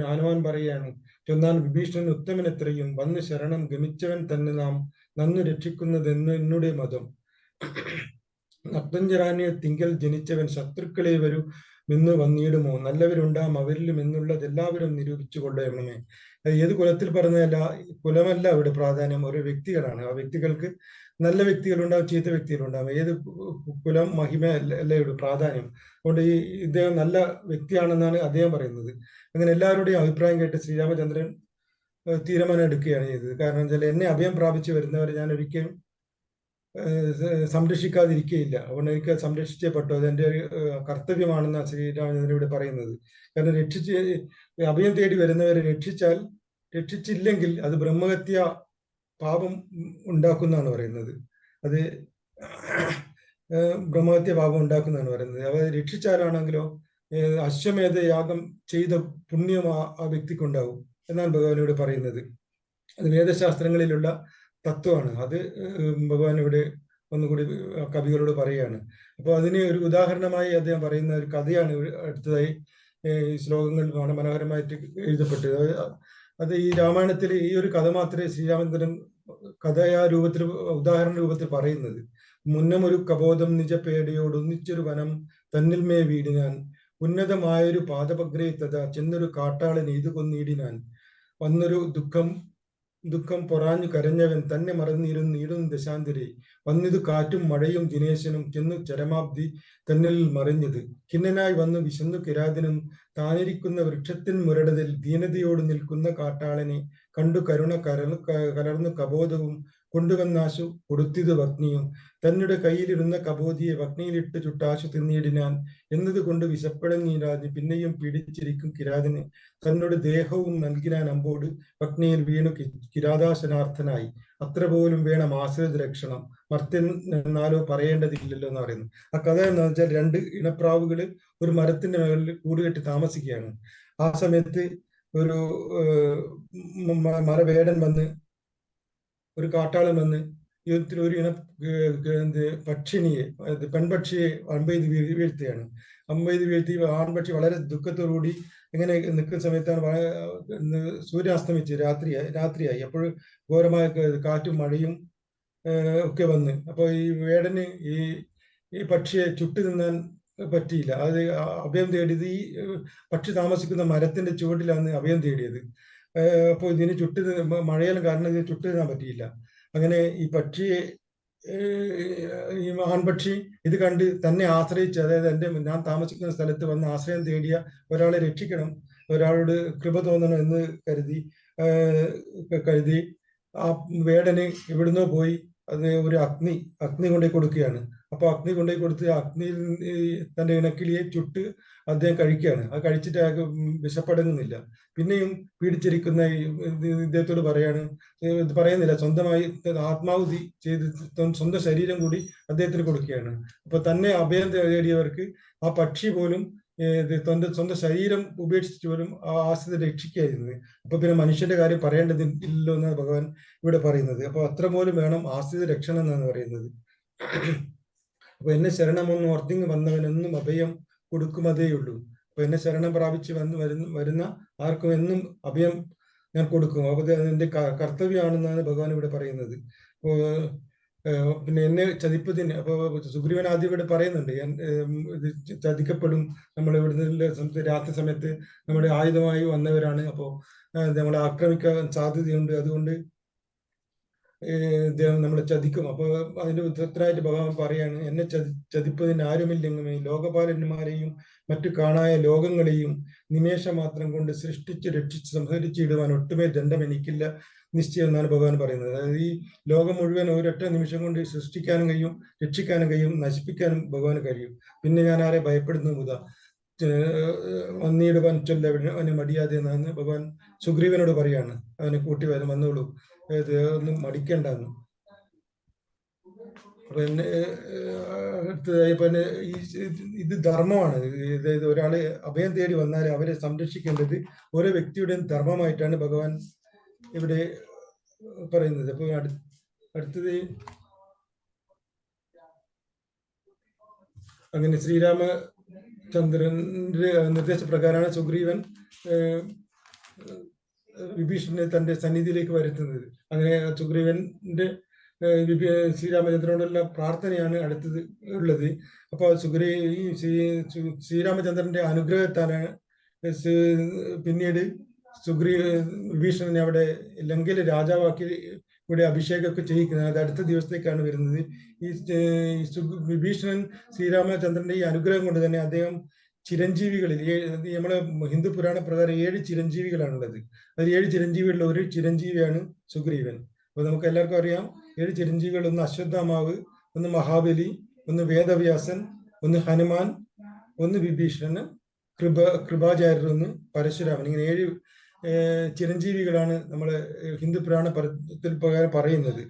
ഹനുമാൻ പറയുകയാണ്, ചൊന്നാൻ വിഭീഷണൻ ഉത്തമൻ എത്രയും വന്ന് ശരണം ഗമിച്ചവൻ തന്നെ നാം നന്നു രക്ഷിക്കുന്നതെന്ന് എന്നുടെ മതം. നക്തഞ്ചരാനെ തിങ്കൽ ജനിച്ചവൻ ശത്രുക്കളെ വരും എന്ന് വന്നിടുമോ, നല്ലവരുണ്ടാം അവരിലും എന്നുള്ളത് എല്ലാവരും നിരൂപിച്ചു കൊള്ളണമേ. ഏത് കുലത്തിൽ പറഞ്ഞതല്ല, കുലമല്ല ഇവിടെ പ്രാധാന്യം, ഓരോ വ്യക്തികളാണ്. ആ വ്യക്തികൾക്ക് നല്ല വ്യക്തികളുണ്ടാവും, ചീത്ത വ്യക്തികളുണ്ടാവും. ഏത് കുലം മഹിമ അല്ല ഇവിടെ പ്രാധാന്യം. അതുകൊണ്ട് ഇദ്ദേഹം നല്ല വ്യക്തിയാണെന്നാണ് അദ്ദേഹം പറയുന്നത്. അങ്ങനെ എല്ലാവരുടെയും അഭിപ്രായം കേട്ട് ശ്രീരാമചന്ദ്രൻ തീരുമാനം എടുക്കുകയാണ് ചെയ്തത്. കാരണം വെച്ചാൽ എന്നെ അഭയം പ്രാപിച്ചു വരുന്നവരെ ഞാൻ ഒരിക്കലും സംരക്ഷിക്കാതിരിക്കുകയില്ല. അതുകൊണ്ട് എനിക്ക് സംരക്ഷിച്ചേ പറ്റൂ, അതെന്റെ ഒരു കർത്തവ്യമാണെന്നാണ് ശ്രീരാമചന്ദ്രൻ ഇവിടെ പറയുന്നത്. കാരണം അഭയം തേടി വരുന്നവരെ രക്ഷിച്ചില്ലെങ്കിൽ അത് ബ്രഹ്മഹത്യ പാപം ഉണ്ടാക്കുന്നതാണ് പറയുന്നത്. അത് ബ്രഹ്മഹത്യ പാപം ഉണ്ടാക്കുന്നതാണ് പറയുന്നത്. അവ രക്ഷിച്ചാലാണെങ്കിലോ അശ്വമേധ യാഗം ചെയ്ത പുണ്യം ആ വ്യക്തിക്കുണ്ടാവും എന്നാണ് ഭഗവാൻ ഇവിടെ പറയുന്നത്. അത് വേദശാസ്ത്രങ്ങളിലുള്ള തത്വമാണ്. അത് ഭഗവാൻ ഇവിടെ ഒന്നുകൂടി കവികളോട് പറയുകയാണ്. അപ്പോൾ അതിന് ഒരു ഉദാഹരണമായി അദ്ദേഹം പറയുന്ന ഒരു കഥയാണ് അടുത്തതായി ഈ ശ്ലോകങ്ങൾ മനോഹരമായിട്ട് എഴുതപ്പെട്ടത്. അത് ഈ രാമായണത്തിൽ ഈ ഒരു കഥ മാത്രമേ ശ്രീരാമചന്ദ്രൻ കഥയാ രൂപത്തിൽ ഉദാഹരണ രൂപത്തിൽ പറയുന്നത്. മുന്നമൊരു കബോധം നിജ പേടയോട് ഒന്നിച്ചൊരു വനം തന്നിൽമേ വീടിനാൻ ഉന്നതമായൊരു പാദപഗ്രഹിത്തത ചെന്നൊരു കാട്ടാളൻ ഇത് കൊന്നിടിനാൻ വന്നൊരു ദുഃഖം പൊറാഞ്ഞു കരഞ്ഞവൻ തന്നെ മറന്നിരുന്നീടും ദശാന്തരെ വന്നിതു കാറ്റും മഴയും ദിനേശനും ചെന്നു ചരമാബ്ദി തന്നിൽ മറിഞ്ഞത് കിന്നനായി വന്നു വിശന്നു കിരാതനും താനിരിക്കുന്ന വൃക്ഷത്തിൻ മുരടതിൽ ദീനതയോട് നിൽക്കുന്ന കാട്ടാളനെ കണ്ടു കരുണ കലർന്നു കബോധവും കൊണ്ടുവന്നാശു കൊടുത്തിത് വഗ്നിയും തന്നെ കയ്യിലിരുന്ന കബോധിയെ വഗ്നിയിലിട്ട് ചുട്ടാശു തിന്നിടിനാൻ എന്നതുകൊണ്ട് വിശപ്പടങ്ങീരാഞ്ഞ് പിന്നെയും പീഡിച്ചിരിക്കും കിരാതന് തന്നോട് ദേഹവും നൽകിനാൻ അമ്പോട് വഗ്നിയിൽ വീണു കിരാതാശനാർത്ഥനായി. അത്ര പോലും വേണം ആശ്രിത രക്ഷണം, മർത്യൻ എന്നാലോ പറയേണ്ടതില്ലല്ലോ എന്ന് പറയുന്നു. ആ കഥ എന്ന് വെച്ചാൽ രണ്ട് ഇണപ്രാവുകൾ ഒരു മരത്തിന്റെ മുകളിൽ കൂടുകെട്ടി താമസിക്കുകയാണ്. ആ സമയത്ത് ഒരു മരവേടൻ വന്ന്, ഒരു കാട്ടാളൻ വന്ന് യുദ്ധത്തിൽ ഒരു പക്ഷിണിയെ, പെൺപക്ഷിയെ അമ്പെയ്ത് വീഴ്ത്തുകയാണ്. അമ്പെയ്ത് വീഴ്ത്തി ആൺപക്ഷി വളരെ ദുഃഖത്തോടുകൂടി ഇങ്ങനെ നിൽക്കുന്ന സമയത്താണ് സൂര്യാസ്തമിച്ച് രാത്രിയായി. അപ്പോൾ ഘോരമായ കാറ്റും മഴയും ഒക്കെ വന്ന്, അപ്പോൾ ഈ വേടന് ഈ പക്ഷിയെ ചുട്ടു തിന്നാൻ പറ്റിയില്ല. അത് അഭയം തേടിയത് ഈ പക്ഷി താമസിക്കുന്ന മരത്തിന്റെ ചുവട്ടിലാണ് അഭയം തേടിയത്. അപ്പോൾ ഇതിന് മഴയെല്ലാം കാരണം ഇതിന് ചുട്ടു തിന്നാൻ പറ്റിയില്ല. അങ്ങനെ ഈ പക്ഷിയെ, ഈ ആൺപക്ഷി ഇത് കണ്ട് തന്നെ ആശ്രയിച്ച്, അതായത് ഞാൻ താമസിക്കുന്ന സ്ഥലത്ത് വന്ന് ആശ്രയം തേടിയ ഒരാളെ രക്ഷിക്കണം, ഒരാളോട് കൃപ തോന്നണം എന്ന് കരുതി ആ വേടന് എവിടുന്നോ പോയി അത് ഒരു അഗ്നി കൊണ്ടേ കൊടുക്കുകയാണ്. അപ്പൊ അഗ്നി കൊണ്ടേ കൊടുത്ത് അഗ്നിയിൽ തന്റെ ഇണക്കിളിയെ ചുട്ട് അദ്ദേഹം കഴിക്കുകയാണ്. അത് കഴിച്ചിട്ട് അയാൾക്ക് വിശപ്പടങ്ങുന്നില്ല. പിന്നെയും പീഡിച്ചിരിക്കുന്ന ഇദ്ദേഹത്തോട് പറയുന്നില്ല, സ്വന്തമായി ആത്മാഹുതി ചെയ്ത് സ്വന്തം ശരീരം കൂടി അദ്ദേഹത്തിന് കൊടുക്കുകയാണ്. അപ്പൊ തന്നെ അഭയം തേടിയവർക്ക് ആ പക്ഷി പോലും സ്വന്തം ശരീരം ഉപേക്ഷിച്ചു പോലും ആ ആശ്രിത രക്ഷിക്കായിരുന്നത്. അപ്പൊ പിന്നെ മനുഷ്യന്റെ കാര്യം പറയേണ്ടതില്ലല്ലോ എന്നാണ് ഭഗവാൻ ഇവിടെ പറയുന്നത്. അപ്പൊ അത്ര പോലും വേണം ആശ്രിത രക്ഷണം എന്നാണ് പറയുന്നത്. അപ്പൊ എന്നെ ശരണമെന്ന് ഓർത്തിങ് വന്നവനെന്നും അഭയം കൊടുക്കുമതേയുള്ളൂ. അപ്പൊ എന്നെ ശരണം പ്രാപിച്ച് വരുന്ന ആർക്കും എന്നും അഭയം ഞാൻ കൊടുക്കും. അപ്പൊ എന്റെ കർത്തവ്യമാണെന്നാണ് ഭഗവാൻ ഇവിടെ പറയുന്നത്. അപ്പോ പിന്നെ എന്നെ ചതിപ്പതിന്, അപ്പൊ സുഗ്രീവൻ ആദ്യം ഇവിടെ പറയുന്നുണ്ട്, ഇത് ചതിക്കപ്പെടും, നമ്മൾ ഇവിടുന്ന് രാത്രി സമയത്ത് നമ്മുടെ ആയുധമായി വന്നവരാണ്, അപ്പോ നമ്മളെ ആക്രമിക്കാൻ സാധ്യതയുണ്ട്, അതുകൊണ്ട് ഇദ്ദേഹം നമ്മളെ ചതിക്കും. അപ്പൊ അതിന്റെ ഉത്തരത്തിനായിട്ട് ഭഗവാൻ പറയാണ്, എന്നെ ചതിപ്പതിന് ആരുമില്ലെങ്കിലും ലോകപാലന്മാരെയും മറ്റു കാണായ ലോകങ്ങളെയും നിമേഷം മാത്രം കൊണ്ട് സൃഷ്ടിച്ച് രക്ഷിച്ച് സംഹരിച്ചിടുവാൻ ഒട്ടുമേ ദണ്ഡം എനിക്കില്ല നിശ്ചയം എന്നാണ് ഭഗവാൻ പറയുന്നത്. അതായത് ഈ ലോകം മുഴുവൻ ഒരൊറ്റ നിമിഷം കൊണ്ട് സൃഷ്ടിക്കാനും കഴിയും, രക്ഷിക്കാനും കഴിയും, നശിപ്പിക്കാനും ഭഗവാന് കഴിയും. പിന്നെ ഞാൻ ആരെ ഭയപ്പെടുന്നു മുതാ വന്നിടുവാൻ ചൊല്ല അവന് മടിയാതെ എന്നാണ് ഭഗവാൻ സുഗ്രീവനോട് പറയാണ്. അവനെ കൂട്ടി വന്നോളൂ, ഒന്നും മടിക്കണ്ടെന്ന്. അപ്പൊ ഇത് ധർമ്മമാണ്. അതായത് ഒരാള് അഭയം തേടി വന്നാൽ അവരെ സംരക്ഷിക്കേണ്ടത് ഓരോ വ്യക്തിയുടെയും ധർമ്മമായിട്ടാണ് ഭഗവാൻ ഇവിടെ പറയുന്നത്. അപ്പൊ അടുത്തത് അങ്ങനെ ശ്രീരാമചന്ദ്രന്റെ നിർദ്ദേശപ്രകാരമാണ് സുഗ്രീവൻ വിഭീഷണനെ തന്റെ സന്നിധിയിലേക്ക് വരുത്തുന്നത്. അങ്ങനെ സുഗ്രീവന്റെ ശ്രീരാമചന്ദ്രനോടുള്ള പ്രാർത്ഥനയാണ് അടുത്തത് ഉള്ളത്. അപ്പോൾ ശ്രീരാമചന്ദ്രന്റെ അനുഗ്രഹത്താലാണ് പിന്നീട് വിഭീഷണനെ അവിടെ ലങ്കയിലെ രാജാവാക്കി ഇവിടെ അഭിഷേകമൊക്കെ ചെയ്യിക്കുന്നത്. അത് അടുത്ത ദിവസത്തേക്കാണ് വരുന്നത്. ഈ വിഭീഷണൻ ശ്രീരാമചന്ദ്രന്റെ ഈ അനുഗ്രഹം കൊണ്ട് തന്നെ അദ്ദേഹം ചിരഞ്ജീവികളിൽ, നമ്മളെ ഹിന്ദു പുരാണ പ്രകാരം 7 ചിരഞ്ജീവികളാണുള്ളത്. അതിൽ 7 ചിരഞ്ജീവികളിൽ ഒരു ചിരഞ്ജീവിയാണ് സുഗ്രീവൻ. അപ്പോൾ നമുക്ക് എല്ലാവർക്കും അറിയാം 7 ചിരഞ്ജീവികൾ: ഒന്ന് അശ്വത്ഥാമാവ്, ഒന്ന് മഹാബലി, ഒന്ന് വേദവ്യാസൻ, ഒന്ന് ഹനുമാൻ, ഒന്ന് വിഭീഷണൻ, കൃപാചാര്യർ, ഒന്ന് പരശുരാമൻ. ഇങ്ങനെ 7 ചിരഞ്ജീവികളാണ് നമ്മൾ ഹിന്ദു പുരാണ പ്രകാരം പറയുന്നത്.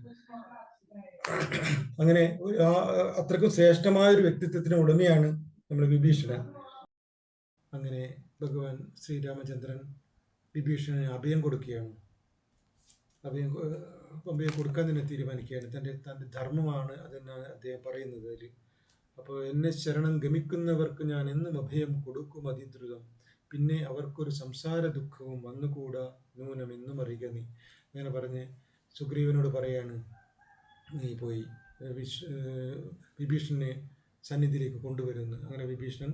അങ്ങനെ അത്രക്കും ശ്രേഷ്ഠമായ ഒരു വ്യക്തിത്വത്തിന് ഉടമയാണ് നമ്മൾ വിഭീഷണൻ. അങ്ങനെ ഭഗവാൻ ശ്രീരാമചന്ദ്രൻ വിഭീഷണന് അഭയം കൊടുക്കുകയാണ്. അഭയം കൊടുക്കാൻ തന്നെ തീരുമാനിക്കുകയാണ്. തൻ്റെ ധർമ്മമാണ് അതെന്നാണ് അദ്ദേഹം പറയുന്നത് അതിൽ. അപ്പോൾ എന്നെ ശരണം ഗമിക്കുന്നവർക്ക് ഞാൻ എന്നും അഭയം കൊടുക്കും അതിദ്രുതം, പിന്നെ അവർക്കൊരു സംസാര ദുഃഖവും വന്നുകൂടാ നൂനം എന്നും അറിയുക നീ. അങ്ങനെ പറഞ്ഞ് സുഗ്രീവനോട് പറയാണ്, നീ പോയി വിഭീഷണനെ സന്നിധിയിലേക്ക് കൊണ്ടുവരുന്നു. അങ്ങനെ വിഭീഷണൻ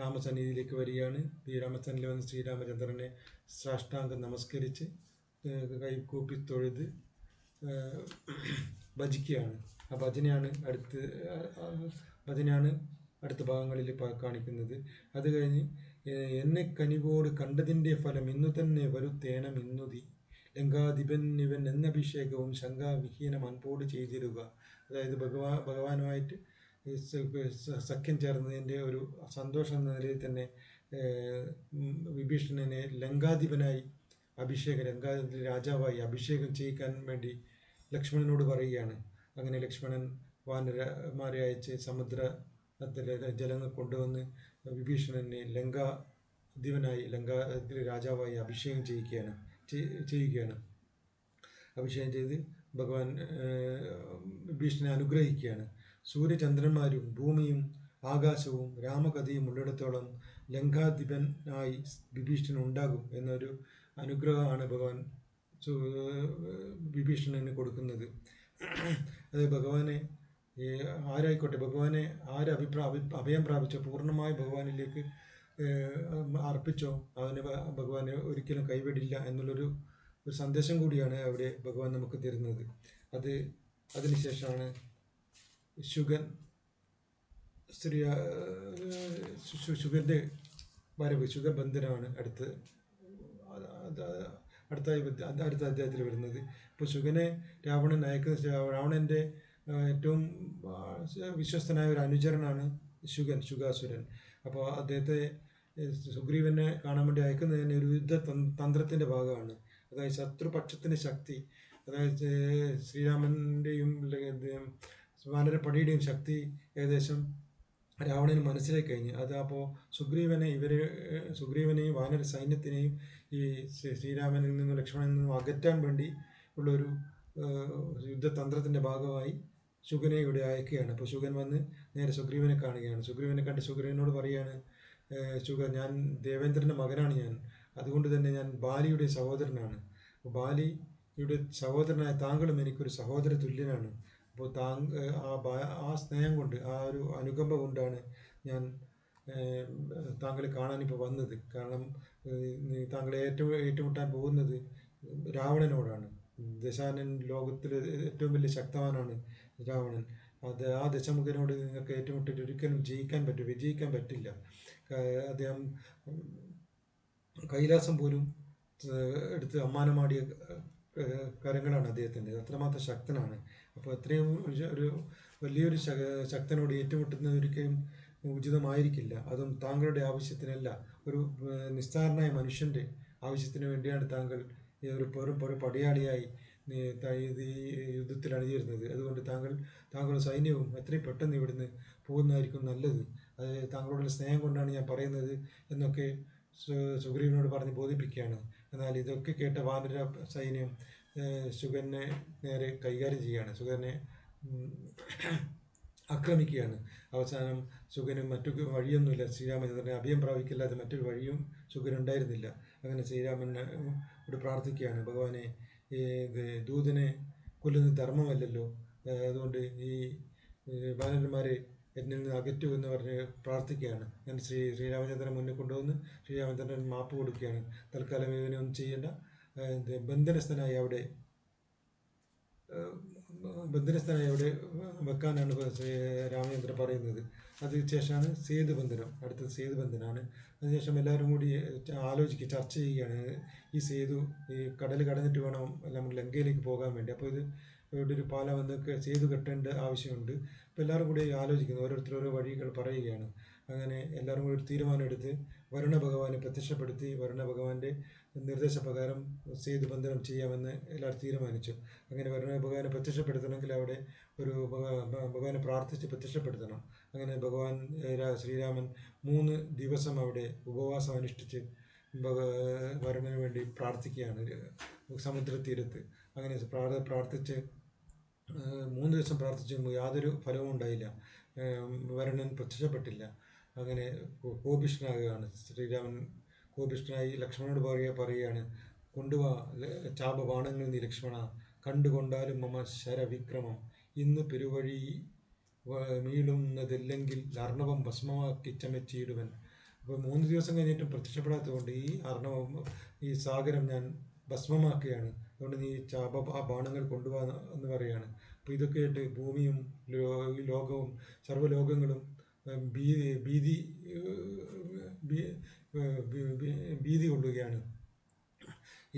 രാമസന്നിധിയിലേക്ക് വരികയാണ്. ഈ രാമസന്നിധിയിൽ വന്ന് ശ്രീരാമചന്ദ്രനെ സാഷ്ടാംഗം നമസ്കരിച്ച് കൈകൂപ്പി തൊഴുത് ഭജിക്കുകയാണ്. ആ ഭജനയാണ് അടുത്ത ഭാഗങ്ങളിൽ കാണിക്കുന്നത്. അത് കഴിഞ്ഞ് എന്നെ കനിവോട് കണ്ടതിൻ്റെ ഫലം ഇന്നു തന്നെ വരുത്തേണം ഇന്നുതി, ലങ്കാധിപൻ ഇവൻ എന്നഭിഷേകവും ശങ്കാവിഹീനം അൻപോട് ചെയ്തിരുക. അതായത് ഭഗവാനുമായിട്ട് സഖ്യം ചേർന്നതിൻ്റെ ഒരു സന്തോഷം എന്ന നിലയിൽ തന്നെ വിഭീഷണനെ ലങ്കാധിപനായി ലങ്കാ രാജാവായി അഭിഷേകം ചെയ്യിക്കാൻ വേണ്ടി ലക്ഷ്മണനോട് പറയുകയാണ്. അങ്ങനെ ലക്ഷ്മണൻ വാനരന്മാരെ അയച്ച് സമുദ്രത്തിലെ ജലങ്ങൾ കൊണ്ടുവന്ന് വിഭീഷണനെ ലങ്കാധിപനായി രാജാവായി അഭിഷേകം ചെയ്യുകയാണ്. അഭിഷേകം ചെയ്ത് ഭഗവാൻ വിഭീഷണനെ അനുഗ്രഹിക്കുകയാണ്. സൂര്യചന്ദ്രന്മാരും ഭൂമിയും ആകാശവും രാമകഥയും ഉള്ളിടത്തോളം ലങ്കാധിപനായി വിഭീഷണൻ ഉണ്ടാകും എന്നൊരു അനുഗ്രഹമാണ് ഭഗവാൻ വിഭീഷണന് കൊടുക്കുന്നത്. അത് ഭഗവാനെ ആരായിക്കോട്ടെ, ഭഗവാനെ അഭയം പ്രാപിച്ചോ പൂർണ്ണമായി ഭഗവാനിലേക്ക് അർപ്പിച്ചോ അവന് ഭഗവാനെ ഒരിക്കലും കൈവിടില്ല എന്നുള്ളൊരു സന്ദേശം കൂടിയാണ് അവിടെ ഭഗവാൻ നമുക്ക് തരുന്നത്. അതിനുശേഷമാണ് ശുഗന്റെ വരവ്, ശുഗബന്ധനമാണ് അടുത്ത അധ്യായത്തിൽ വരുന്നത്. ഇപ്പോൾ ശുഗനെ രാവണൻ അയക്കുന്ന രാവണൻ്റെ ഏറ്റവും വിശ്വസ്തനായ ഒരു അനുചരനാണ് ശുഗാസുരൻ. അപ്പോൾ അദ്ദേഹത്തെ സുഗ്രീവനെ കാണാൻ വേണ്ടി അയക്കുന്നത് തന്നെ ഒരു യുദ്ധ തന്ത്രത്തിൻ്റെ ഭാഗമാണ്. അതായത് ശത്രുപക്ഷത്തിൻ്റെ ശക്തി, അതായത് ശ്രീരാമൻ്റെയും വാനരപ്പടിയുടെയും ശക്തി ഏകദേശം രാവണന് മനസ്സിലാക്കി കഴിഞ്ഞ്. അപ്പോൾ സുഗ്രീവനെയും വാനര സൈന്യത്തിനെയും ഈ ശ്രീരാമനിൽ നിന്നും ലക്ഷ്മണനിൽ നിന്നും അകറ്റാൻ വേണ്ടി ഉള്ളൊരു യുദ്ധതന്ത്രത്തിൻ്റെ ഭാഗമായി ശുഗനെ ഇവിടെ അയക്കുകയാണ്. അപ്പോൾ ശുഗൻ വന്ന് നേരെ സുഗ്രീവനെ കാണുകയാണ്. സുഗ്രീവനെ കണ്ട് സുഗ്രീവനോട് പറയുകയാണ്, ഞാൻ ദേവേന്ദ്രൻ്റെ മകനാണ് ഞാൻ, അതുകൊണ്ട് തന്നെ ഞാൻ ബാലിയുടെ സഹോദരനാണ്. അപ്പോൾ ബാലിയുടെ സഹോദരനായ താങ്കളും എനിക്കൊരു സഹോദര തുല്യനാണ്. അപ്പോൾ ആ സ്നേഹം കൊണ്ട്, ആ ഒരു അനുകമ്പ കൊണ്ടാണ് ഞാൻ താങ്കളെ കാണാനിപ്പോൾ വന്നത്. കാരണം താങ്കളെ ഏറ്റുമുട്ടാൻ പോകുന്നത് രാവണനോടാണ്. ദശാനൻ ലോകത്തിലെ ഏറ്റവും വലിയ ശക്തവാനാണ് രാവണൻ. ആ ദശമുഖനോട് നിങ്ങൾക്ക് ഏറ്റുമുട്ടിട്ട് ഒരിക്കലും വിജയിക്കാൻ പറ്റില്ല. അദ്ദേഹം കൈലാസം പോലും എടുത്ത് അമ്മാനമാടിയ കരങ്ങളാണ് അദ്ദേഹത്തിൻ്റെ, അത്രമാത്രം ശക്തനാണ്. അപ്പോൾ അത്രയും ഒരു വലിയൊരു ശക്തനോട് ഏറ്റുമുട്ടുന്നത് ഒരിക്കലും ഉചിതമായിരിക്കില്ല. അതും താങ്കളുടെ ആവശ്യത്തിനല്ല, ഒരു നിസ്സാരനായ മനുഷ്യൻ്റെ ആവശ്യത്തിന് വേണ്ടിയാണ് താങ്കൾ ഒരു പടയാളിയായി ഈ യുദ്ധത്തിൽ അണിചേരുന്നത്. അതുകൊണ്ട് താങ്കളുടെ സൈന്യവും എത്രയും പെട്ടെന്ന് ഇവിടുന്ന് പോകുന്നതായിരിക്കും നല്ലത്. അത് താങ്കളുടെ സ്നേഹം കൊണ്ടാണ് ഞാൻ പറയുന്നത് എന്നൊക്കെ സുഗ്രീവനോട് പറഞ്ഞ് ബോധിപ്പിക്കുകയാണ്. എന്നാൽ ഇതൊക്കെ കേട്ട വാനര സൈന്യം ശുഗനെ നേരെ കൈകാര്യം ചെയ്യുകയാണ്, ശുഗനെ ആക്രമിക്കുകയാണ്. അവസാനം ശുഗന് മറ്റു വഴിയൊന്നുമില്ല, ശ്രീരാമചന്ദ്രനെ അഭയം പ്രാപിക്കില്ലാതെ മറ്റൊരു വഴിയും ശുഗനുണ്ടായിരുന്നില്ല. അങ്ങനെ ശ്രീരാമനോട് പ്രാർത്ഥിക്കുകയാണ്, ഭഗവാനെ, ദൂതനെ കൊല്ലുന്നത് ധർമ്മമല്ലല്ലോ, അതുകൊണ്ട് ഈ വാനരന്മാരെ എന്നിൽ നിന്ന് അകറ്റൂ എന്ന് പറഞ്ഞ് പ്രാർത്ഥിക്കുകയാണ്. ഞാൻ ശ്രീരാമചന്ദ്രനെ മുന്നിൽ കൊണ്ടുവന്ന് ശ്രീരാമചന്ദ്രൻ മാപ്പ് കൊടുക്കുകയാണ്. തൽക്കാലം ഇവനെ ഒന്നും ചെയ്യേണ്ട, ബന്ധനസ്ഥനായി അവിടെ ബന്ധനസ്ഥാനം എവിടെ വെക്കാനാണ് രാമചന്ദ്രൻ പറയുന്നത്. അതിനുശേഷമാണ് സേതുബന്ധനം. അടുത്തത് സേതുബന്ധനാണ്. അതിനുശേഷം എല്ലാവരും കൂടി ആലോചിക്കുക, ചർച്ച ചെയ്യുകയാണ്. ഈ കടൽ കടന്നിട്ട് വേണം നമുക്ക് ലങ്കയിലേക്ക് പോകാൻ വേണ്ടി. അപ്പോൾ ഇവിടെ ഒരു പാലം എന്നൊക്കെ സേതു കെട്ടേണ്ട ആവശ്യമുണ്ട്. അപ്പോൾ എല്ലാവരും കൂടി ആലോചിക്കുന്നു, ഓരോരുത്തർ ഓരോ വഴികൾ പറയുകയാണ്. അങ്ങനെ എല്ലാവരും കൂടി ഒരു തീരുമാനമെടുത്ത് വരുണ ഭഗവാനെ പ്രത്യക്ഷപ്പെടുത്തി വരുണ ഭഗവാന്റെ നിർദ്ദേശപ്രകാരം സേതുബന്ധനം ചെയ്യാമെന്ന് എല്ലാവരും തീരുമാനിച്ചു. അങ്ങനെ വരുണ ഭഗവാനെ പ്രത്യക്ഷപ്പെടുത്തണമെങ്കിൽ അവിടെ ഒരു ഭഗവാനെ പ്രാർത്ഥിച്ച് പ്രത്യക്ഷപ്പെടുത്തണം. അങ്ങനെ ഭഗവാൻ ശ്രീരാമൻ 3 ദിവസം അവിടെ ഉപവാസം അനുഷ്ഠിച്ച് വരുണന് വേണ്ടി പ്രാർത്ഥിക്കുകയാണ് സമുദ്രതീരത്ത്. അങ്ങനെ പ്രാർത്ഥിച്ച് 3 ദിവസം പ്രാർത്ഥിച്ചു, യാതൊരു ഫലവും ഉണ്ടായില്ല. വരുണൻ പ്രത്യക്ഷപ്പെട്ടില്ല. അങ്ങനെ കോപിഷ്ഠനാകുകയാണ് ശ്രീരാമൻ. കോപിഷ്ഠനായി ലക്ഷ്മണനോട് പറയുകയാണ്, കൊണ്ടുവാ ചാപബാണങ്ങൾ നീ ലക്ഷ്മണ, കണ്ടുകൊണ്ടാലും മമ ശരവിക്രമം, ഇന്ന് പെരുവഴി മീളുന്നതില്ലെങ്കിൽ അർണവം ഭസ്മമാക്കി ചമച്ചിടുവൻ. അപ്പോൾ 3 ദിവസം കഴിഞ്ഞിട്ടും പ്രത്യക്ഷപ്പെടാത്തതുകൊണ്ട് ഈ സാഗരം ഞാൻ ഭസ്മമാക്കുകയാണ്. അതുകൊണ്ട് നീ ആ ബാണങ്ങൾ കൊണ്ടുപോകാ എന്ന് പറയുകയാണ്. അപ്പോൾ ഇതൊക്കെ ആയിട്ട് ഭൂമിയും ലോകവും സർവ്വലോകങ്ങളും ഭീതി കൊള്ളുകയാണ്.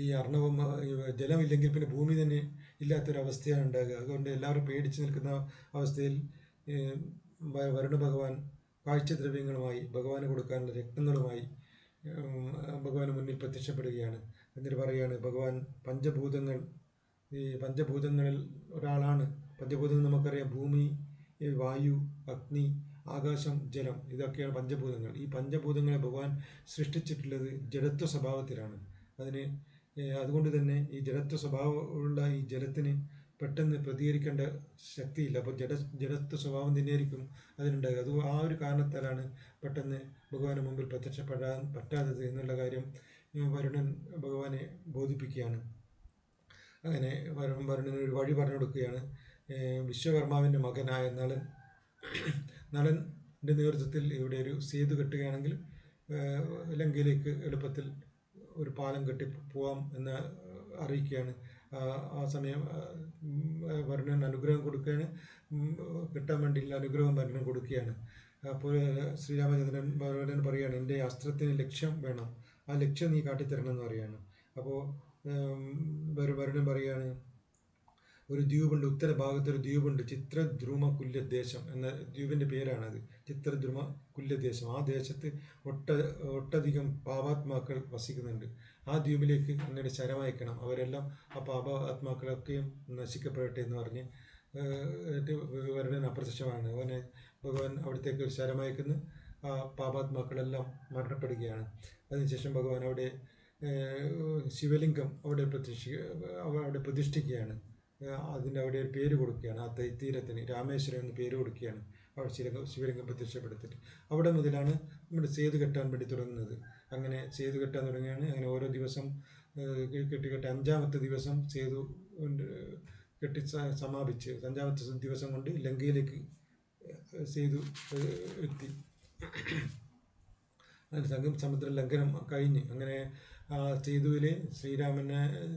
ഈ അർണവം ജലമില്ലെങ്കിൽ പിന്നെ ഭൂമി തന്നെ ഇല്ലാത്തൊരവസ്ഥയാണ് ഉണ്ടാകുക. അതുകൊണ്ട് എല്ലാവരും പേടിച്ച് നിൽക്കുന്ന അവസ്ഥയിൽ വരുണ ഭഗവാൻ കാഴ്ചദ്രവ്യങ്ങളുമായി ഭഗവാന് കൊടുക്കാനുള്ള രത്നങ്ങളുമായി ഭഗവാന് മുന്നിൽ പ്രത്യക്ഷപ്പെടുകയാണ്. എന്നിട്ട് പറയുകയാണ്, ഭഗവാൻ പഞ്ചഭൂതങ്ങളിൽ ഒരാളാണ്. പഞ്ചഭൂതങ്ങൾ നമുക്കറിയാം, ഭൂമി, വായു, അഗ്നി, ആകാശം, ജലം, ഇതൊക്കെയാണ് പഞ്ചഭൂതങ്ങൾ. ഈ പഞ്ചഭൂതങ്ങളെ ഭഗവാൻ സൃഷ്ടിച്ചിട്ടുള്ളത് ജഡത്വ സ്വഭാവത്തിലാണ്. അതുകൊണ്ട് തന്നെ ഈ ജഡത്വ സ്വഭാവമുള്ള ഈ ജലത്തിന് പെട്ടെന്ന് പ്രതികരിക്കേണ്ട ശക്തിയില്ല. അപ്പോൾ ജഡത്വ സ്വഭാവം തന്നെയായിരിക്കും അതിനുണ്ടാകുക. ആ ഒരു കാരണത്താലാണ് പെട്ടെന്ന് ഭഗവാന് മുമ്പിൽ പ്രത്യക്ഷപ്പെടാൻ പറ്റാത്തത് എന്നുള്ള കാര്യം വരുണൻ ഭഗവാനെ ബോധിപ്പിക്കുകയാണ്. അങ്ങനെ വരുണന് ഒരു വഴി പറഞ്ഞു കൊടുക്കുകയാണ്. വിശ്വകർമാവിൻ്റെ മകനായ നളൻ്റെ നേതൃത്വത്തിൽ ഇവിടെ ഒരു സേതു കെട്ടുകയാണെങ്കിൽ ലങ്കയിലേക്ക് എളുപ്പത്തിൽ ഒരു പാലം കെട്ടി പോവാം എന്ന് അറിയിക്കുകയാണ്. ആ സമയം വരുണൻ അനുഗ്രഹം കൊടുക്കുകയാണ്. കിട്ടാൻ വേണ്ടിയുള്ള അനുഗ്രഹം വരുണൻ കൊടുക്കുകയാണ്. അപ്പോൾ ശ്രീരാമചന്ദ്രൻ വരുണൻ പറയുകയാണ്, എൻ്റെ അസ്ത്രത്തിന് ലക്ഷ്യം വേണം, ആ ലക്ഷ്യം നീ കാട്ടിത്തരണം എന്ന് പറയുകയാണ്. അപ്പോൾ വരുണൻ പറയുകയാണ്, ഒരു ദ്വീപുണ്ട്, ഉത്തരഭാഗത്തൊരു ദ്വീപുണ്ട്, ചിത്രദ്രുമ കുല്യദേശം എന്ന ദ്വീപിൻ്റെ പേരാണത്. ചിത്രദ്രുമ കുല്യദേശം. ആ ദേശത്ത് ഒട്ടധികം പാപാത്മാക്കൾ വസിക്കുന്നുണ്ട്. ആ ദ്വീപിലേക്ക് അങ്ങയുടെ ശരമയക്കണം, അവരെല്ലാം ആ പാപാത്മാക്കളൊക്കെയും നശിക്കപ്പെടട്ടെ എന്ന് പറഞ്ഞ് വരുണൻ അപ്രത്യക്ഷമാണ്. ഭഗവാൻ അവിടത്തേക്ക് ശരമയക്കുന്ന ആ പാപാത്മാക്കളെല്ലാം മരണപ്പെടുകയാണ്. അതിനുശേഷം ഭഗവാൻ അവിടെ ശിവലിംഗം അവിടെ പ്രതിഷ്ഠിക്കുകയാണ്. അവിടെ ഒരു പേര് കൊടുക്കുകയാണ്. ആ തീരത്തിന് രാമേശ്വരം എന്ന് പേര് കൊടുക്കുകയാണ്. അവിടെ ശിവലിംഗം പ്രത്യക്ഷപ്പെടുത്തിയിട്ട് അവിടെ മുതലാണ് നമ്മുടെ സേതു കെട്ടാൻ വേണ്ടി തുടങ്ങുന്നത്. അങ്ങനെ സേതു കെട്ടാൻ തുടങ്ങുകയാണ്. അങ്ങനെ ഓരോ ദിവസം കെട്ടി 5-ാമത്തെ ദിവസം സേതു കെട്ടി സമാപിച്ച് 5-ാമത്തെ ദിവസം കൊണ്ട് ലങ്കയിലേക്ക് സേതു എത്തി. സമുദ്ര ലംഘനം കഴിഞ്ഞ് അങ്ങനെ ആ സേതുവിൽ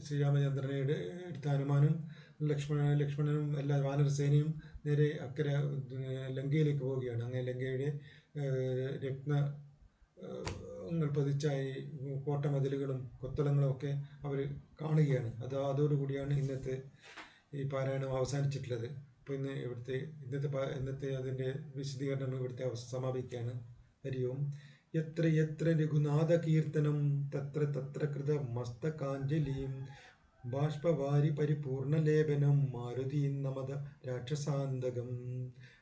ശ്രീരാമചന്ദ്രനെ എടുത്ത ഹനുമാനും ലക്ഷ്മണനും എല്ലാ വാനരസേനയും നേരെ അക്കരെ ലങ്കയിലേക്ക് പോവുകയാണ്. അങ്ങനെ ലങ്കയുടെ രത്നങ്ങൾ പതിച്ച ഈ കോട്ടമതിലുകളും കൊത്തളങ്ങളും ഒക്കെ അവർ കാണുകയാണ്. അതോടുകൂടിയാണ് ഇന്നത്തെ ഈ പാരായണം അവസാനിച്ചിട്ടുള്ളത്. അപ്പോൾ ഇന്നത്തെ അതിൻ്റെ വിശദീകരണം ഇവിടുത്തെ സമാപിക്കുകയാണ്. ഹരി ഓം. യത്ര യത്ര രഘുനാഥകീർത്തനം തത്ര തത്ര കൃത മസ്തകാഞ്ജലിം ബാഷ്പവാരി പരിപൂർണലേപനം മാരുതീം നമത രാക്ഷസാന്തകം.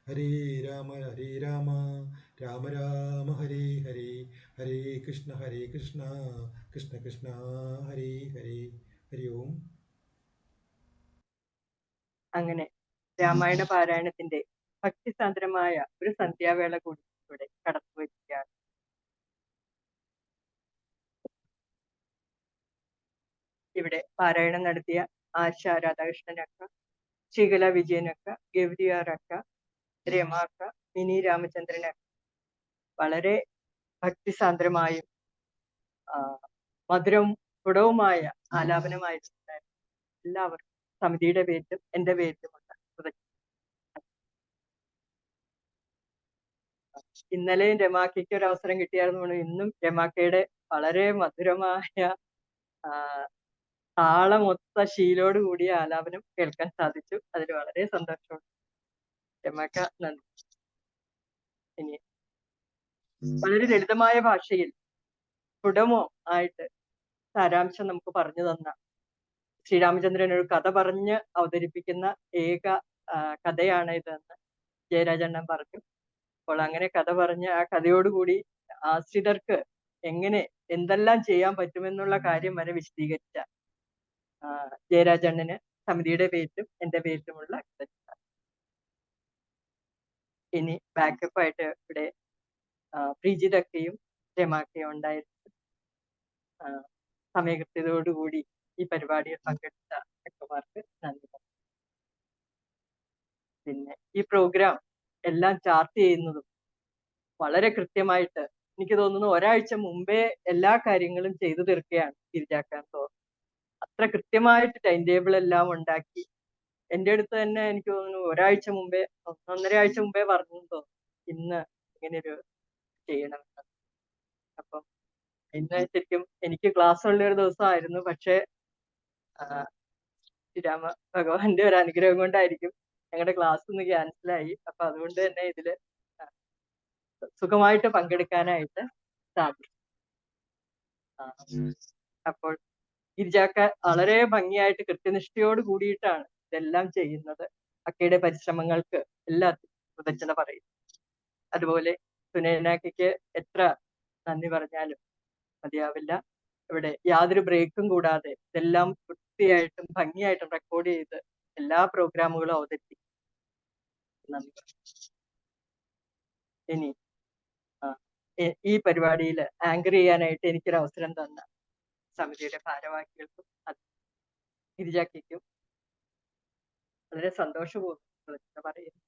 ഹരേ രാമ രാമ രാമ ഹരേ ഹരേ, ഹരേ കൃഷ്ണ കൃഷ്ണ കൃഷ്ണ ഹരേ ഹരേ. ഹരി ഓം. അങ്ങനെ രാമായണ പാരായണത്തിന്റെ ഭക്തിസാന്ദ്രമായ ഒരു സന്ധ്യാവേള കൂടി ഇവിടെ കടന്നുവരികയാണ്. ഇവിടെ പാരായണം നടത്തിയ ആശ രാധാകൃഷ്ണനക്ക, ശീകല വിജയനക്ക, ഗൗരിയാറക്ക, രമാക്ക, മിനി രാമചന്ദ്രനക്ക വളരെ ഭക്തിസാന്ദ്രമായും മധുരവും ഗുണവുമായ ആലാപനമായിട്ടുണ്ടായിരുന്നു. എല്ലാവർക്കും സമിതിയുടെ പേരിലും എൻ്റെ പേരിലുമുള്ള ഇന്നലെയും രമാക്കയ്ക്ക് ഒരു അവസരം കിട്ടിയായിരുന്നു. ഇന്നും രമാക്കയുടെ വളരെ മധുരമായ താളമൊത്ത ശീലോട് കൂടിയ ആലാപനം കേൾക്കാൻ സാധിച്ചു. അതിൽ വളരെ സന്തോഷമുണ്ട്. രമാക്ക നന്ദി. ഇനി വളരെ ലളിതമായ ഭാഷയിൽ സ്ഫുടമോ ആയിട്ട് സാരാംശം നമുക്ക് പറഞ്ഞു തന്ന ശ്രീരാമചന്ദ്രൻ ഒരു കഥ പറഞ്ഞ് അവതരിപ്പിക്കുന്ന ഏക കഥയാണ് ഇതെന്ന് ജയരാജണ്ണൻ പറഞ്ഞു. അപ്പോൾ അങ്ങനെ കഥ പറഞ്ഞ് ആ കഥയോടുകൂടി ആശ്രിതർക്ക് എങ്ങനെ എന്തെല്ലാം ചെയ്യാൻ പറ്റുമെന്നുള്ള കാര്യം വരെ വിശദീകരിച്ച ജയരാജണ്ണന് സമിതിയുടെ പേരിലും എന്റെ പേരിലുമുള്ള ഇനി ബാക്കപ്പ് ആയിട്ട് ഇവിടെ പ്രീജിതക്കയും രമാക്കയും ഉണ്ടായിരുന്നു. സമയകൃത്യതയോടുകൂടി ഈ പരിപാടിയിൽ പങ്കെടുത്ത അക്കമാർക്ക് നന്ദി. പിന്നെ ഈ പ്രോഗ്രാം എല്ലാം ചാർട്ട് ചെയ്യുന്നതും വളരെ കൃത്യമായിട്ട് എനിക്ക് തോന്നുന്നു ഒരാഴ്ച മുമ്പേ എല്ലാ കാര്യങ്ങളും ചെയ്തു തീർക്കുകയാണ് ഗിരിജാക്കാൻ തോന്നുന്നു. അത്ര കൃത്യമായിട്ട് ടൈം ടേബിൾ എല്ലാം ഉണ്ടാക്കി എൻ്റെ അടുത്ത് തന്നെ എനിക്ക് തോന്നുന്നു ഒരാഴ്ച മുമ്പേ 1.5 ആഴ്ച മുമ്പേ പറഞ്ഞു തോന്നുന്നു ഇന്ന് ഇങ്ങനെയൊരു ചെയ്യണമെന്ന്. അപ്പം ഇന്ന് ശരിക്കും എനിക്ക് ക്ലാസ് ഉള്ള ഒരു ദിവസമായിരുന്നു. പക്ഷേ ശ്രീരാമ ഭഗവാന്റെ ഒരു അനുഗ്രഹം കൊണ്ടായിരിക്കും ഞങ്ങളുടെ ക്ലാസ് ഒന്ന് ക്യാൻസലായി. അപ്പൊ അതുകൊണ്ട് തന്നെ ഇതില് സുഖമായിട്ട് പങ്കെടുക്കാനായിട്ട് സാധിക്കും. അപ്പോൾ ഗിരിജാക്ക വളരെ ഭംഗിയായിട്ട് കൃത്യനിഷ്ഠയോട് കൂടിയിട്ടാണ് ഇതെല്ലാം ചെയ്യുന്നത്. അക്കയുടെ പരിശ്രമങ്ങൾക്ക് എല്ലാത്തിനും കൃതജ്ഞത പറയും. അതുപോലെ സുനയനാക്കയ്ക്ക് എത്ര നന്ദി പറഞ്ഞാലും മതിയാവില്ല. ഇവിടെ യാതൊരു ബ്രേക്കും കൂടാതെ ഇതെല്ലാം വൃത്തിയായിട്ടും ഭംഗിയായിട്ടും റെക്കോർഡ് ചെയ്ത് എല്ലാ പ്രോഗ്രാമുകളും അവതരിപ്പിക്കും. നന്ദി. ഇനി ഈ പരിപാടിയിൽ ആങ്കർ ചെയ്യാനായിട്ട് എനിക്കൊരു അവസരം തന്ന സമിതിയുടെ ഭാരവാഹികൾക്കും ഗിരിജാക്കും വളരെ സന്തോഷപൂർവ്വം പറയുന്നു.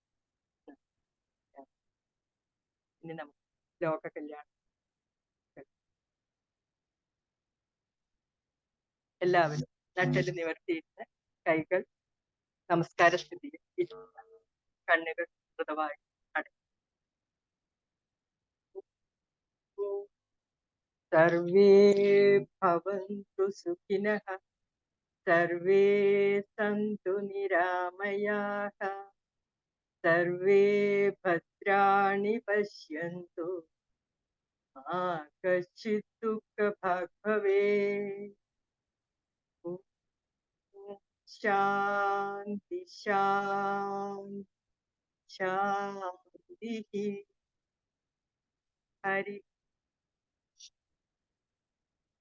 ഇനി നമുക്ക് ലോക കല്യാണം എല്ലാവരും നട്ടല് നിവർത്തിയിരുന്ന് കൈകൾ നമസ്കാര സ്ഥിതിയിൽ ഇരിക്കുക, കണ്ണുകൾ മൃദുവായി അടയ്ക്കുക. സർവേ ഭവന്തു സുഖിനഃ, സർവേ സന്തു നിരാമയാഃ, സർവേ ഭദ്രാണി പശ്യന്തു മാ കശ്ചിത് ദുഃഖഭാഗ് ഭവേത്. ശാന്തി ശാന്തി ശാന്തി. ഹരി